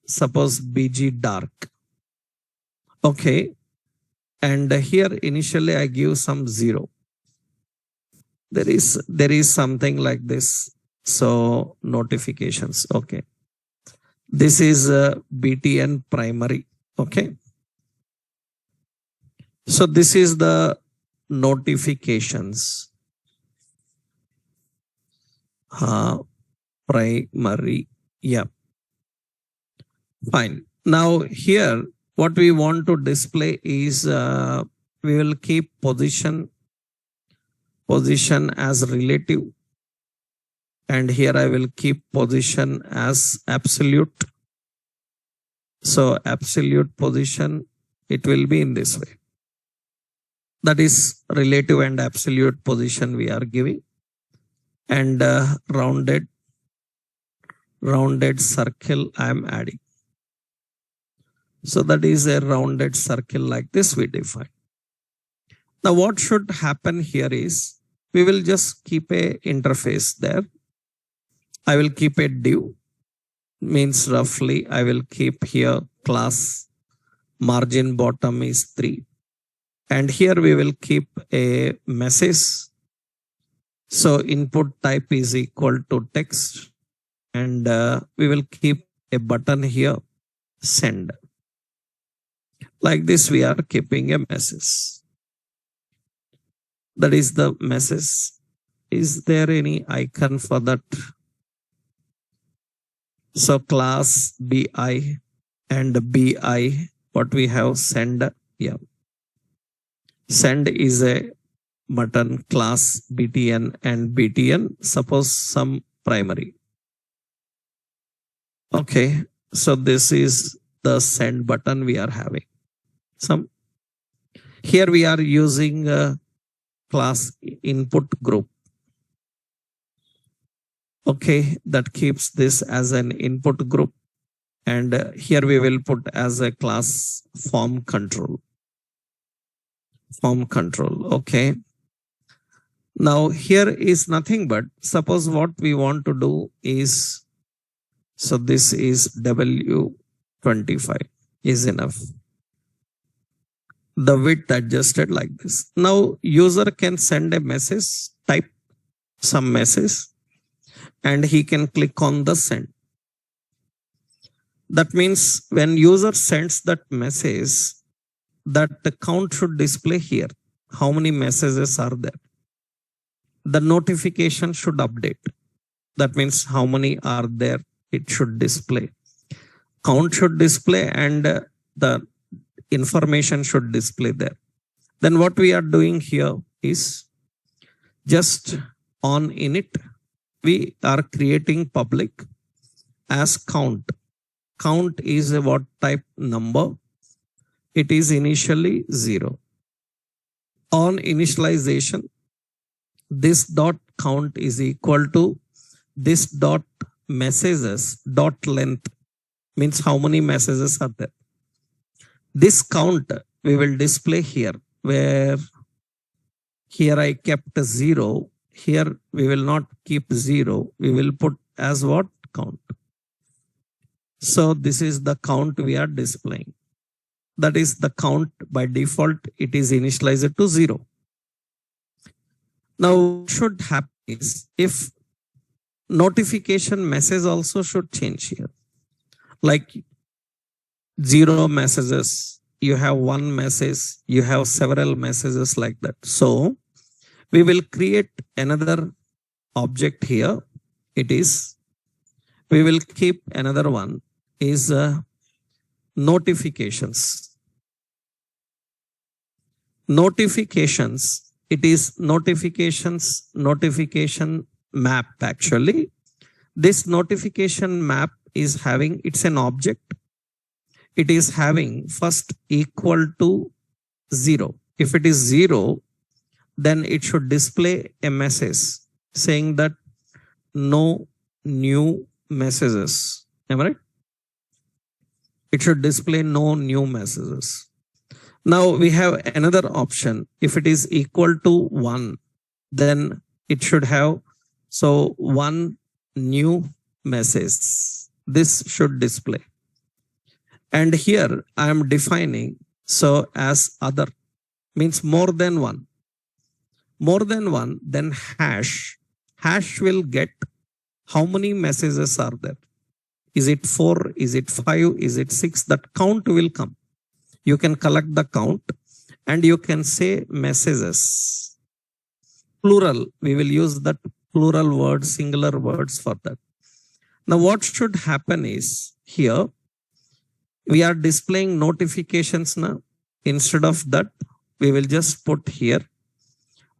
Speaker 1: suppose BG dark. Okay. And here initially I give some 0. There is something like this. So notifications. Okay. This is BTN primary. Okay. So this is the notifications. Primary. Yeah. Fine. Now here, what we want to display is we will keep position as relative, and here I will keep position as absolute. So absolute position, it will be in this way. That is relative and absolute position we are giving, and rounded circle I am adding. So that is a rounded circle like this we define. Now what should happen here is we will just keep a interface there. I will keep a div, means roughly I will keep here class margin bottom is 3. And here we will keep a message. So input type is equal to text, and we will keep a button here, send. Like this we are keeping a message. That is the message. Is there any icon for that? So class BI and BI, what we have, send. Yeah. Send is a button, class BTN and BTN, suppose some primary. Okay. So this is the send button we are having. Some here we are using class input group. Okay, that keeps this as an input group, and here we will put as a class form control. Form control. Okay. Now here is nothing but, suppose what we want to do is, so this is W25 is enough. The width adjusted like this. Now user can send a message, type some message, and he can click on the send. That means when user sends that message, that the count should display here. How many messages are there? The notification should update. That means how many are there, it should display. Count should display, and the information should display there. Then what we are doing here is just on init, we are creating public as count. Count is a what type number? It is initially 0. On initialization, this dot count is equal to this dot messages dot length, means how many messages are there. This count we will display here, where here I kept 0. Here we will not keep 0. We will put as what? Count. So this is the count we are displaying. That is the count by default. It is initialized to 0. Now what should happen is, if notification message also should change here. Like 0 messages, you have 1 message, you have several messages like that. So we will create another object here. It is, we will keep another one is notifications. Notifications, it is notifications, notification map actually. This notification map is having, it's an object. It is having first equal to 0. If it is 0, then it should display a message saying that no new messages. Am I right? It should display no new messages. Now we have another option. If it is equal to 1, then it should have, so 1 new message. This should display. And here I am defining, so as other, means more than 1. More than 1, then hash. Hash will get how many messages are there. Is it 4? Is it 5? Is it 6? That count will come. You can collect the count and you can say messages. Plural, we will use that plural word, singular words for that. Now what should happen is, here we are displaying notifications now. Instead of that, We will just put here.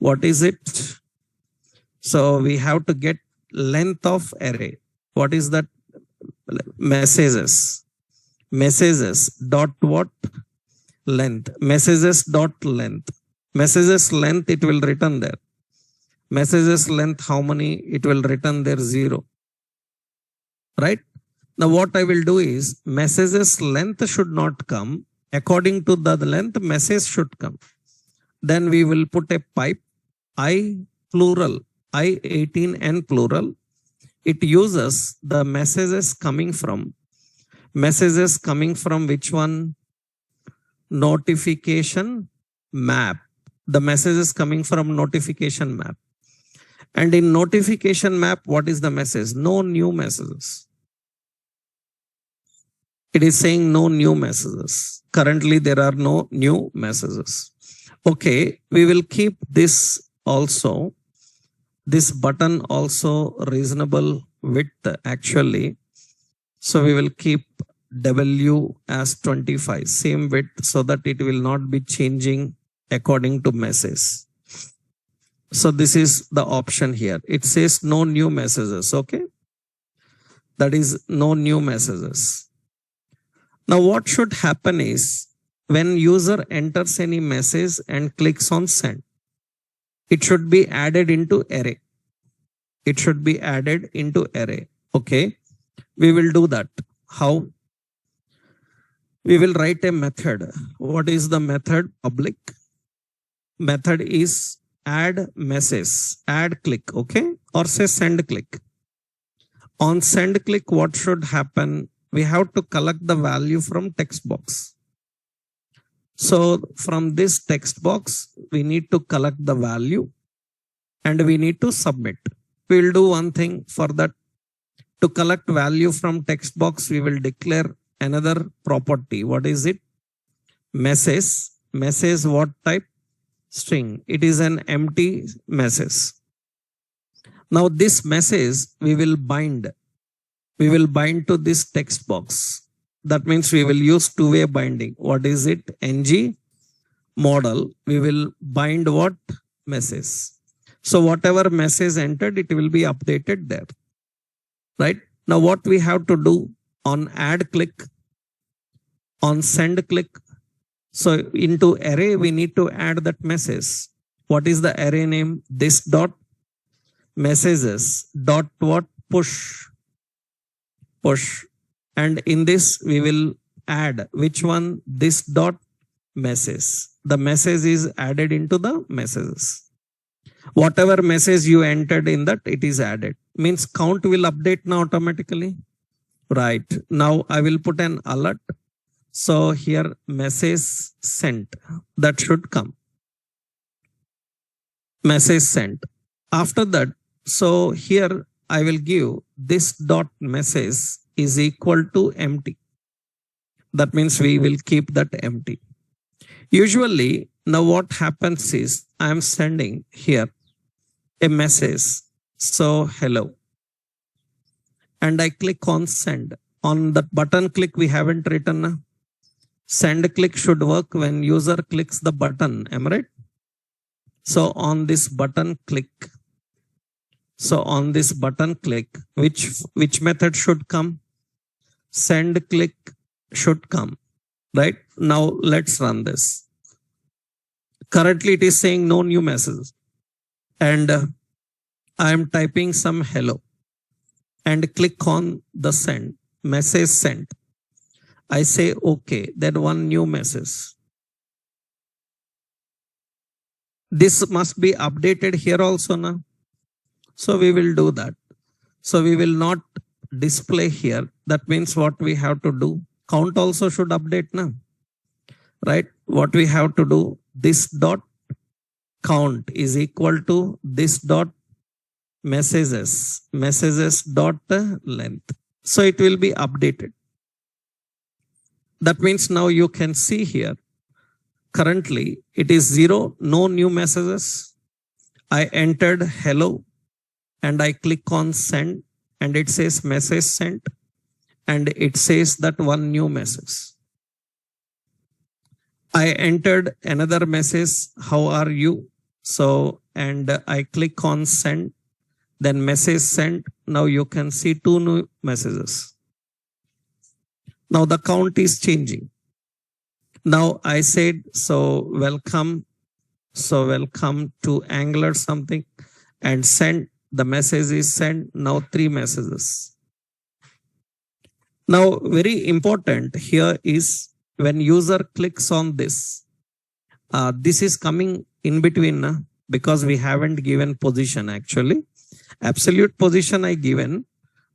Speaker 1: What is it? So we have to get length of array. What is that? Messages. Messages dot what? Length. Messages dot length. Messages length, it will return there. Messages length, how many? It will return there 0. Right? Now what I will do is messages length should not come. According to the length, message should come. Then we will put a pipe I plural, I18 and plural. It uses the messages coming from which one? Notification map. The messages coming from notification map. And in notification map, what is the message? No new messages. It is saying no new messages. Currently, there are no new messages. Okay, we will keep this also. This button also reasonable width actually. So we will keep W as 25, same width, so that it will not be changing according to message. So this is the option here. It says no new messages. Okay. That is no new messages. Now what should happen is when user enters any message and clicks on send, it should be added into array. It should be added into array. Okay. We will do that. How? We will write a method. What is the method? Public. Method is add message, add click. Okay. Or say send click. On send click, what should happen? We have to collect the value from text box. So from this text box, we need to collect the value and we need to submit. We will do one thing for that. To collect value from text box, we will declare another property. What is it? Message. Message what type? String. It is an empty message. Now this message we will bind. We will bind to this text box. That means we will use two-way binding. What is it? ng model. We will bind what? Message. So whatever message entered, it will be updated there. Right? Now what we have to do on add click, on send click. So into array, we need to add that message. What is the array name? This dot messages dot what? Push. Push. And in this, we will add which one? This dot message. The message is added into the messages. Whatever message you entered in that, it is added. Means count will update now automatically. Right. Now I will put an alert. So here message sent. That should come. Message sent. After that, so here I will give this dot message is equal to empty. That means we will keep that empty. Usually, now what happens is I am sending here a message. So hello. And I click on send. On that button click, we haven't written. Send click should work when user clicks the button. Am I right? So on this button click. So on this button click, which method should come? Send click should come. Right? Now let's run this. Currently it is saying no new messages. And I am typing some hello. And click on the send. Message sent. I say okay. Then one new message. This must be updated here also now. So we will do that. So we will not display here. That means what we have to do. Count also should update now. Right? What we have to do. This dot count is equal to this dot messages. Messages dot length. So it will be updated. That means now you can see here. Currently it is 0. No new messages. I entered hello. And I click on send and it says message sent and it says that one new message. I entered another message, how are you? So, and I click on send, then message sent. Now you can see two new messages. Now the count is changing. Now I said, so welcome. So welcome to Angular something and send. The message is sent. Now 3 messages. Now very important here is when user clicks on this, this is coming in between because we haven't given position actually. Absolute position I given,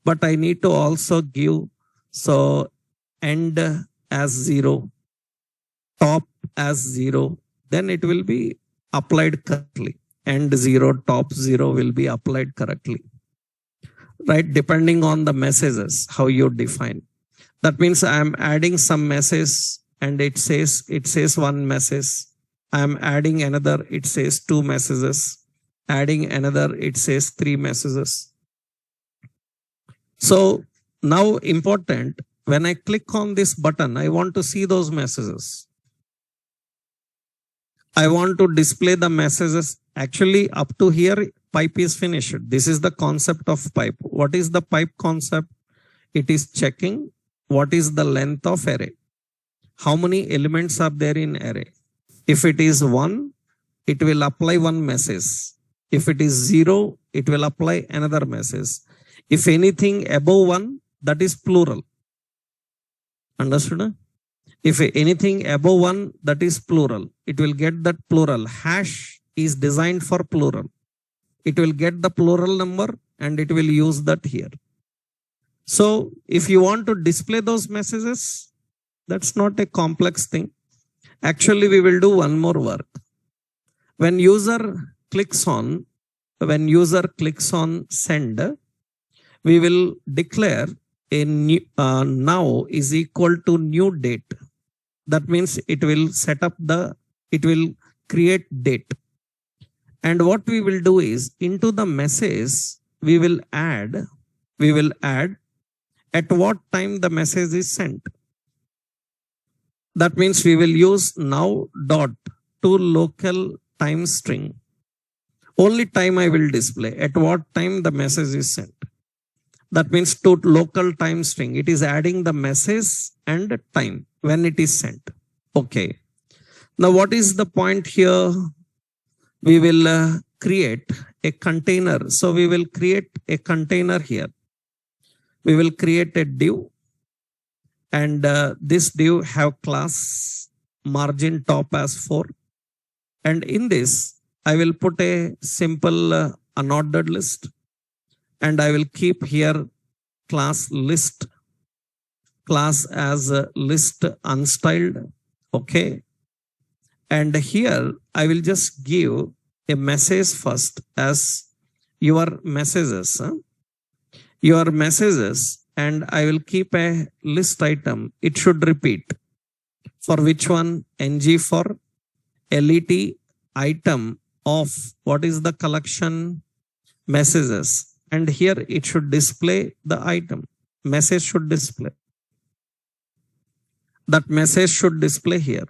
Speaker 1: but I need to also give so end as 0, top as 0, then it will be applied correctly. End 0, top 0 will be applied correctly. Right, depending on the messages, how you define. That means I am adding some message and it says one message. I am adding another, it says 2 messages. Adding another, it says 3 messages. So now important, when I click on this button, I want to see those messages. I want to display the messages. Actually, up to here, pipe is finished. This is the concept of pipe. What is the pipe concept? It is checking what is the length of array. How many elements are there in array? If it is 1, it will apply one message. If it is 0, it will apply another message. If anything above 1, that is plural. Understood? If anything above 1, that is plural. It will get that plural. Hash is designed for plural. It will get the plural number and it will use that here. So if you want to display those messages, that's not a complex thing. Actually, we will do one more work. When user clicks on send, we will declare a new, now is equal to new date. That means it will create date. And what we will do is into the message, we will add at what time the message is sent. That means we will use now dot to local time string. Only time I will display at what time the message is sent. That means to local time string. It is adding the message and time when it is sent. Okay. Now what is the point here? We will create a container. So we will create a container here. We will create a div. And this div have class margin top as 4. And in this, I will put a simple unordered list. And I will keep here class list, class as list unstyled. Okay. And here I will just give a message first as your messages. Your messages, and I will keep a list item. It should repeat. For which one? NG for let item of what is the collection? Messages. And here it should display the item. Message should display. That message should display here.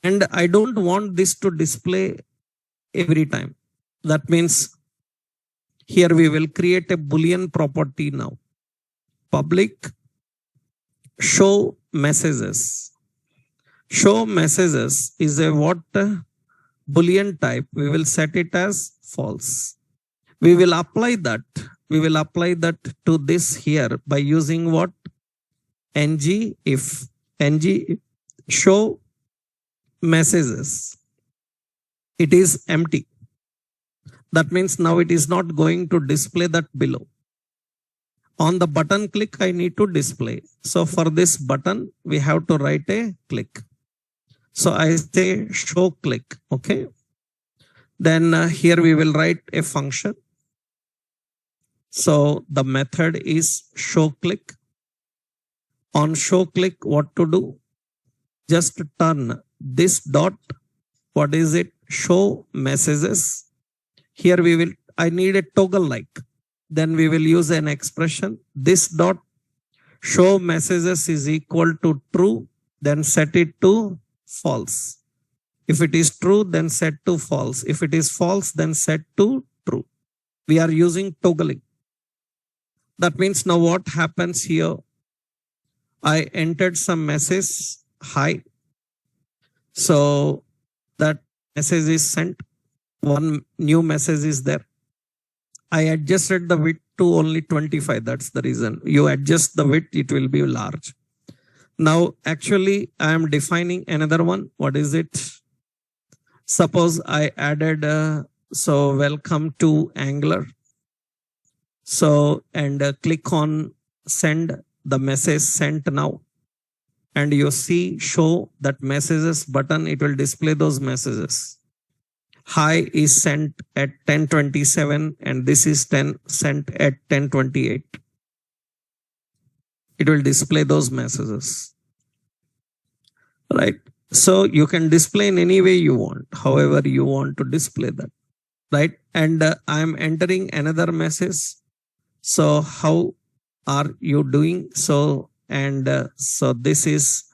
Speaker 1: And I don't want this to display every time. That means here we will create a Boolean property now. Public show messages. Show messages is a what? Boolean type. We will set it as false. We will apply that. We will apply that to this here by using what? NG if. NG show messages. It is empty. That means now it is not going to display that below. On the button click, I need to display. So for this button, we have to write a click. So I say show click. Okay. Then here we will write a function. So the method is show click. On show click, what to do? Just turn this dot. What is it? Show messages. Here we will, I need a toggle like. Then we will use an expression. This dot show messages is equal to true. Then set it to false. If it is true, then set to false. If it is false, then set to true. We are using toggling. That means now what happens here? I entered some message, hi. So that message is sent. One new message is there. I adjusted the width to only 25. That's the reason. You adjust the width, it will be large. Now, actually, I am defining another one. What is it? Suppose I added, so welcome to Angular. So, and click on send the message sent now. And you see, show that messages button, it will display those messages. Hi is sent at 10:27 and this is sent at 10:28. It will display those messages. Right. So you can display in any way you want, however you want to display that. Right. And I am entering another message. So how are you doing? So, and so this is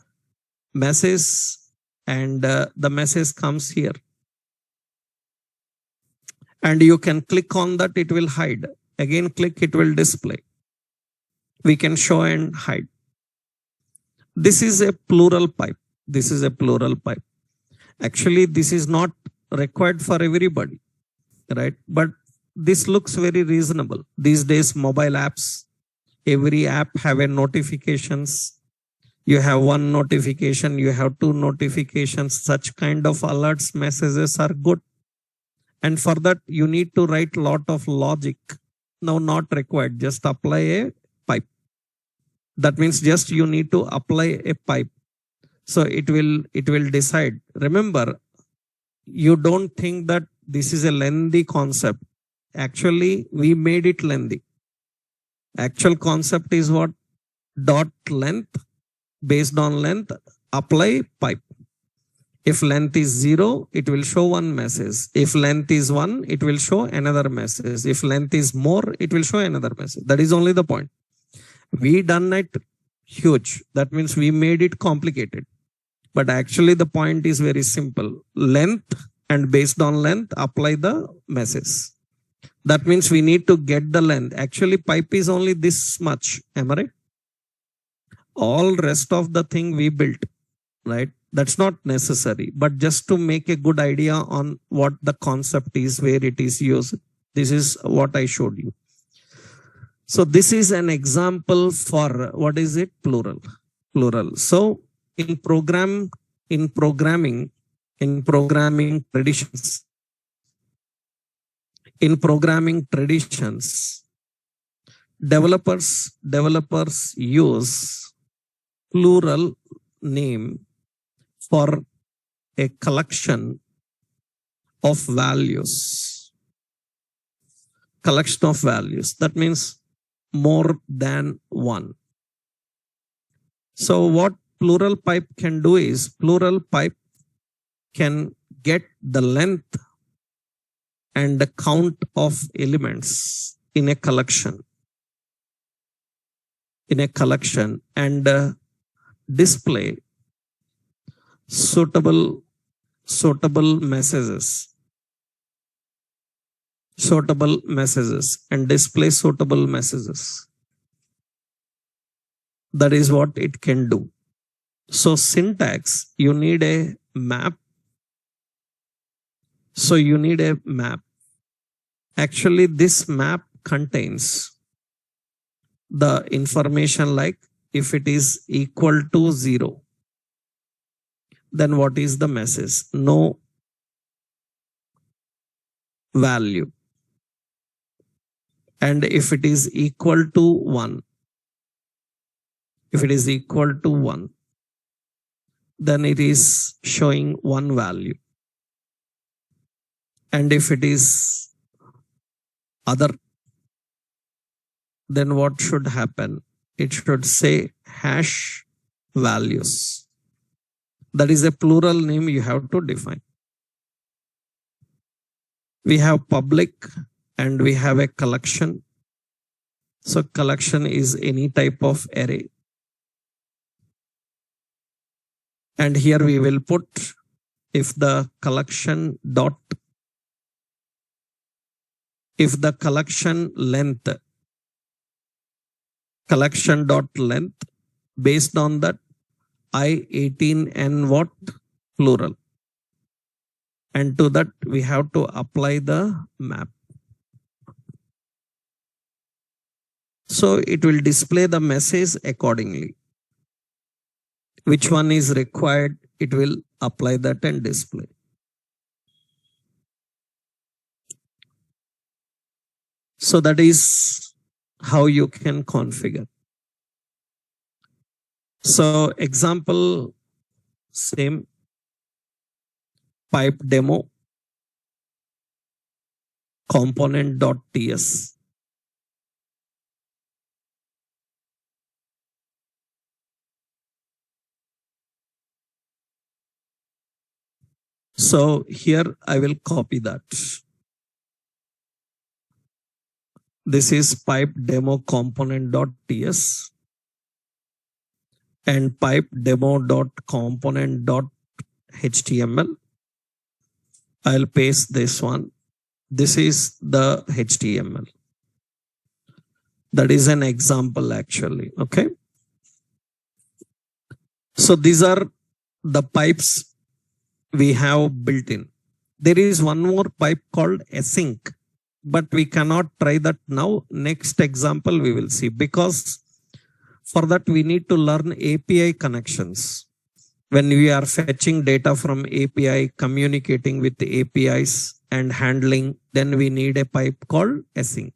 Speaker 1: message and the message comes here. And you can click on that, it will hide. Again, click, it will display. We can show and hide. This is a plural pipe. This is a plural pipe. Actually, this is not required for everybody, right? But this looks very reasonable. These days, mobile apps, every app have a notifications. You have one notification, you have two notifications. Such kind of alerts, messages are good. And for that, you need to write a lot of logic. No, not required. Just apply a pipe. That means just you need to apply a pipe. So it will decide. Remember, you don't think that this is a lengthy concept. Actually, we made it lengthy. Actual concept is what? Dot length, based on length, apply pipe. If length is 0, it will show one message. If length is 1, it will show another message. If length is more, it will show another message. That is only the point. We done it huge. That means we made it complicated. But actually the point is very simple. Length, and based on length, apply the message. That means we need to get the length. Actually, pipe is only this much. Am I right? All rest of the thing we built, right? That's not necessary, but just to make a good idea on what the concept is, where it is used. This is what I showed you. So this is an example for, what is it? Plural. So in programming traditions, developers use plural name for a collection of values. That means more than one. So what plural pipe can do is, plural pipe can get the length and the count of elements in a collection. And display suitable messages and display suitable messages. That is what it can do. So syntax, you need a map. Actually, this map contains the information like, if it is equal to 0, then what is the message? No value. And if it is equal to 1, then it is showing one value. And if it is other, then what should happen? It should say hash values. That is a plural name you have to define. We have public and we have a collection. So collection is any type of array. And here we will put if the collection collection dot length based on that I18 and what plural. And to that we have to apply the map. So it will display the message accordingly. Which one is required, it will apply that and display. So that is how you can configure. So example, same pipe demo component.ts. So here I will copy that. This is pipe demo component.ts and pipe demo.component.html. I'll paste this one. This is the HTML. That is an example actually. Okay. So these are the pipes we have built in. There is one more pipe called async, but we cannot try that now. Next example we will see, because for that we need to learn API connections. When we are fetching data from API, communicating with the APIs and handling, then we need a pipe called async.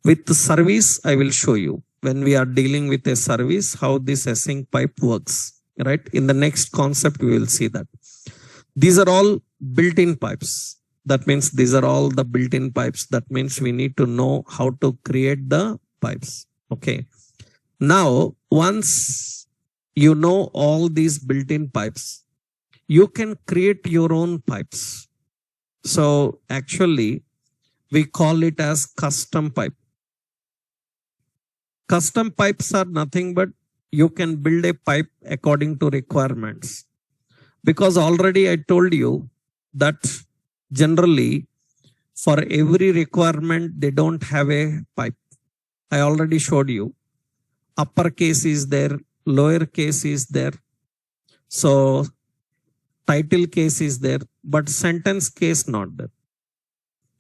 Speaker 1: With the service, I will show you when we are dealing with a service, how this async pipe works, right? In the next concept, we will see that. These are all built-in pipes. That means these are all the built-in pipes. That means we need to know how to create the pipes. Okay. Now, once you know all these built-in pipes, you can create your own pipes. So actually, we call it as custom pipe. Custom pipes are nothing but you can build a pipe according to requirements. Because already I told you that generally for every requirement, they don't have a pipe. I already showed you. Uppercase is there, lowercase is there. So title case is there, but sentence case not there.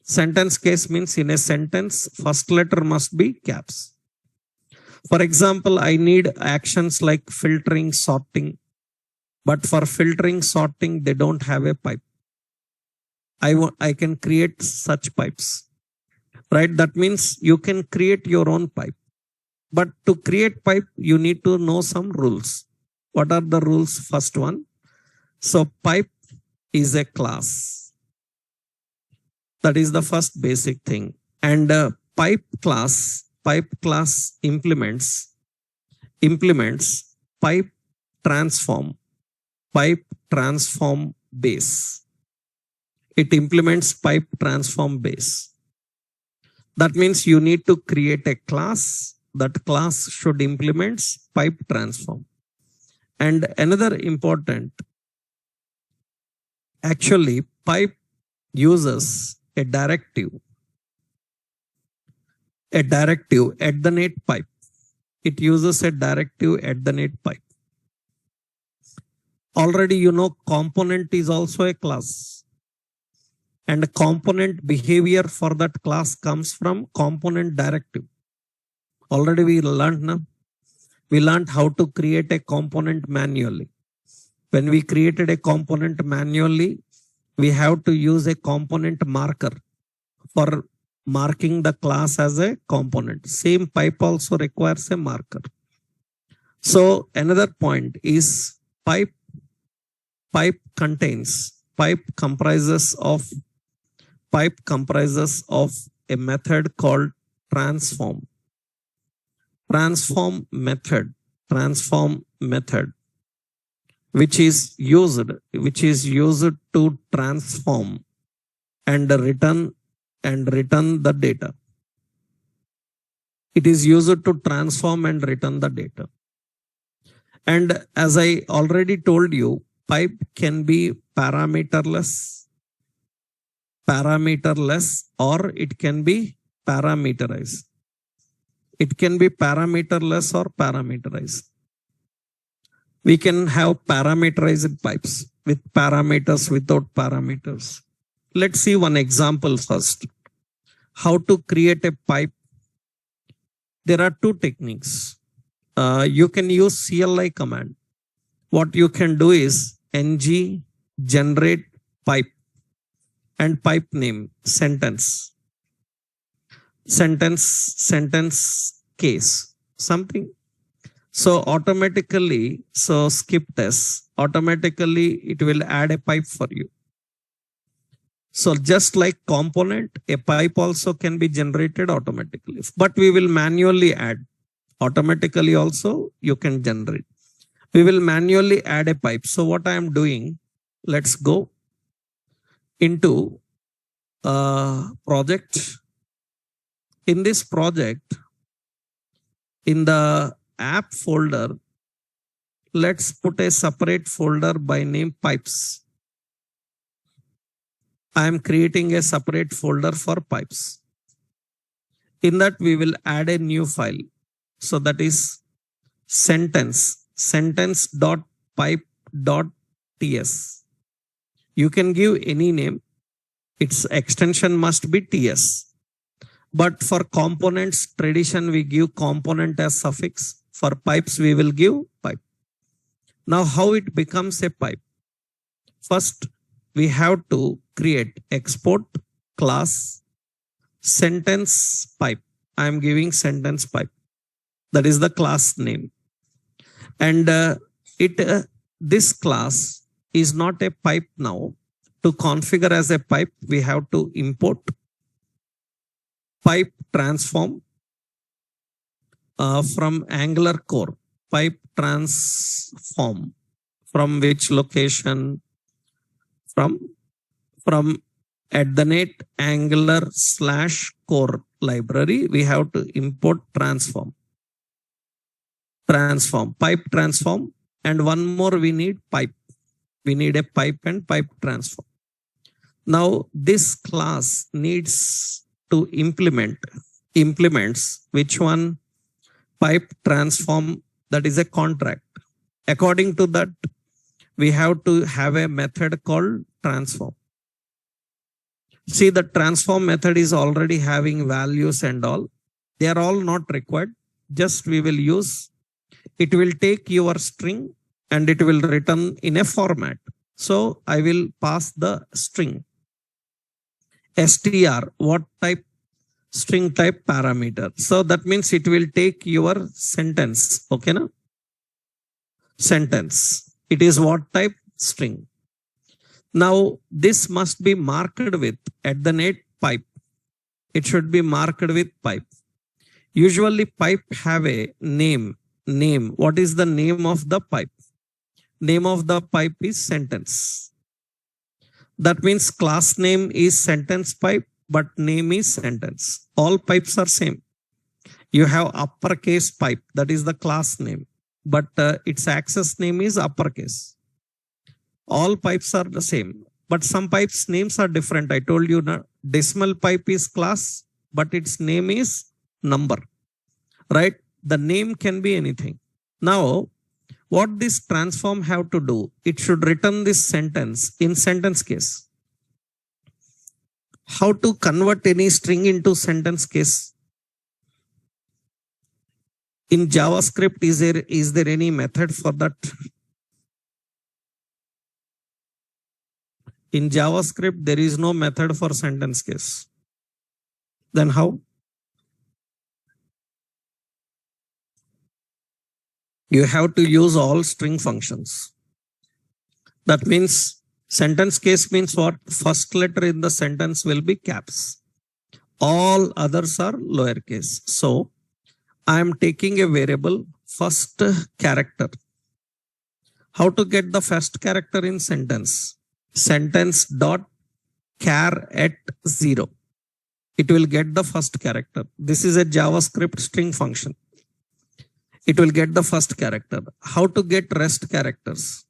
Speaker 1: Sentence case means in a sentence, first letter must be caps. For example, I need actions like filtering, sorting, but for filtering, sorting, they don't have a pipe. I can create such pipes, right? That means you can create your own pipe. But to create pipe, you need to know some rules. What are the rules? First one. So pipe is a class. That is the first basic thing. And pipe class implements pipe transform base. It implements pipe transform base. That means you need to create a class. That class should implement pipe transform. And another important, actually pipe uses a directive @pipe. It uses a directive @pipe. Already you know component is also a class. And component behavior for that class comes from component directive. Already we learned now. We learned how to create a component manually. When we created a component manually, we have to use a component marker for marking the class as a component. Same pipe also requires a marker. So another point is pipe comprises of a method called transform method, which is used to transform and return the data. It is used to transform and return the data. And as I already told you, pipe can be parameterless, or it can be parameterized. It can be parameterless or parameterized. We can have parameterized pipes with parameters, without parameters. Let's see one example first. How to create a pipe. There are two techniques. You can use CLI command. What you can do is ng generate pipe and pipe name sentence case something. So automatically, so skip this. Automatically, it will add a pipe for you. So just like component, a pipe also can be generated automatically, but we will manually add. Automatically also you can generate. We will manually add a pipe. So what I am doing, let's go into project. In this project, in the app folder, let's put a separate folder by name pipes. I am creating a separate folder for pipes. In that we will add a new file. So that is sentence.pipe.ts. You can give any name. Its extension must be ts. But for components, tradition, we give component as suffix. For pipes, we will give pipe. Now, how it becomes a pipe? First, we have to create export class sentence pipe. I am giving sentence pipe. That is the class name. And this class is not a pipe now. To configure as a pipe, we have to import pipe transform from Angular core. Pipe transform from which location? From @Angular/core library, we have to import transform, pipe transform, and one more we need pipe. We need a pipe and pipe transform. Now this class needs to implements which one? Pipe transform, that is a contract. According to that, we have to have a method called transform. See, the transform method is already having values and all. They are all not required. Just we will use, it will take your string and it will return in a format. So I will pass the string. str, what type? String type parameter. So that means it will take your sentence. Okay, na? Sentence. It is what type? String. Now this must be marked with @pipe. It should be marked with pipe. Usually pipe have a name. What is the name of the pipe? Name of the pipe is sentence. That means class name is sentence pipe, but name is sentence. All pipes are same. You have uppercase pipe, that is the class name, but its access name is uppercase. All pipes are the same, but some pipes names are different. I told you now, decimal pipe is class, but its name is number, right? The name can be anything. Now, what this transform have to do? It should return this sentence in sentence case. How to convert any string into sentence case? In JavaScript, is there any method for that? In JavaScript, there is no method for sentence case. Then how? You have to use all string functions. That means sentence case means what? First letter in the sentence will be caps. All others are lowercase. So I am taking a variable first character. How to get the first character in sentence? Sentence dot char at 0. It will get the first character. This is a JavaScript string function. It will get the first character. How to get rest characters?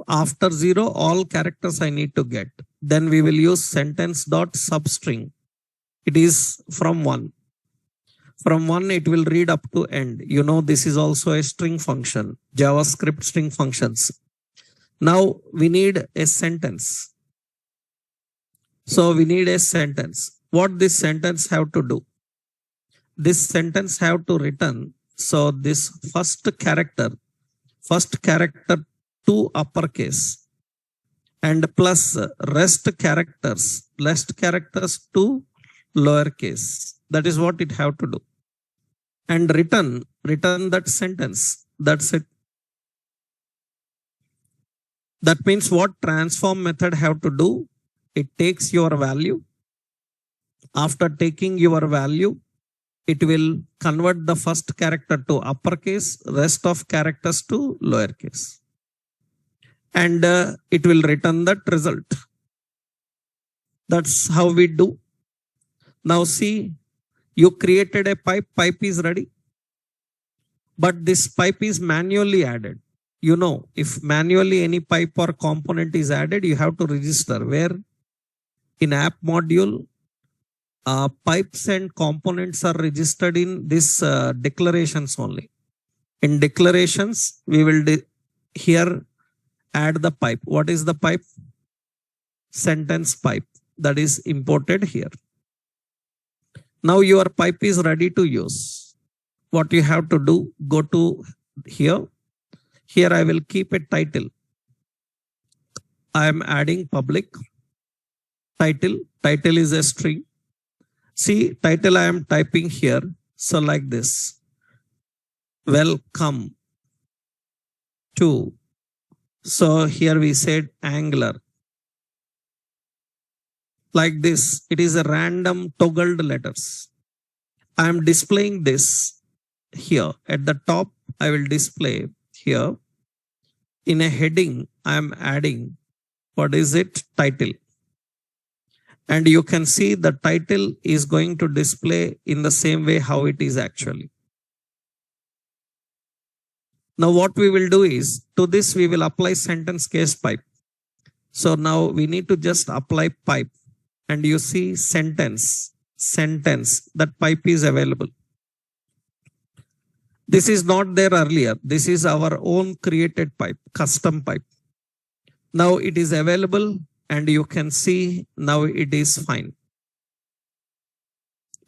Speaker 1: After 0, all characters I need to get. Then we will use sentence dot substring. It is from 1. From 1, it will read up to end. You know, this is also a string function, JavaScript string functions. Now we need a sentence. So we need a sentence. What this sentence have to do? This sentence have to return. So this first character to uppercase and plus rest characters to lowercase. That is what it have to do. And return that sentence. That's it. That means what transform method have to do? It takes your value. After taking your value, it will convert the first character to uppercase, rest of characters to lowercase. And it will return that result. That's how we do. Now see, you created a pipe is ready. But this pipe is manually added. You know, if manually any pipe or component is added, you have to register. Where in app module, pipes and components are registered in this declarations only. In declarations, we will here add the pipe. What is the pipe? Sentence pipe that is imported here. Now your pipe is ready to use. What you have to do, go to here. Here I will keep a title. I am adding public title. Title is a string. See, title I am typing here. So like this. Welcome to. So here we said Angular. Like this. It is a random toggled letters. I am displaying this here. At the top, I will display here. In a heading, I am adding, what is it? Title. And you can see the title is going to display in the same way how it is actually. Now what we will do is, to this we will apply sentence case pipe. So now we need to just apply pipe. And you see sentence, that pipe is available. This is not there earlier. This is our own created pipe, custom pipe. Now it is available and you can see now it is fine.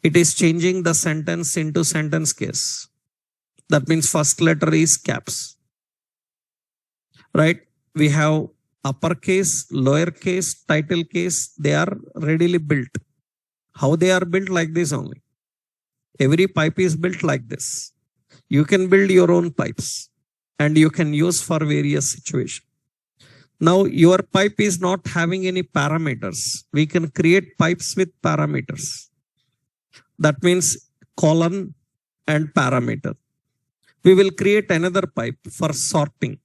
Speaker 1: It is changing the sentence into sentence case. That means first letter is caps. Right? We have uppercase, lowercase, title case. They are readily built. How they are built? Like this only. Every pipe is built like this. You can build your own pipes and you can use for various situations. Now your pipe is not having any parameters. We can create pipes with parameters. That means colon and parameter. We will create another pipe for sorting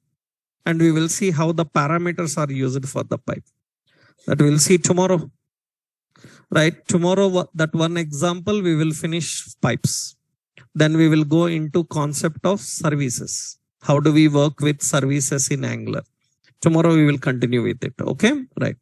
Speaker 1: and we will see how the parameters are used for the pipe. That we will see tomorrow. Right? Tomorrow, that one example, we will finish pipes. Then we will go into concept of services. How do we work with services in Angular? Tomorrow we will continue with it. Okay? Right.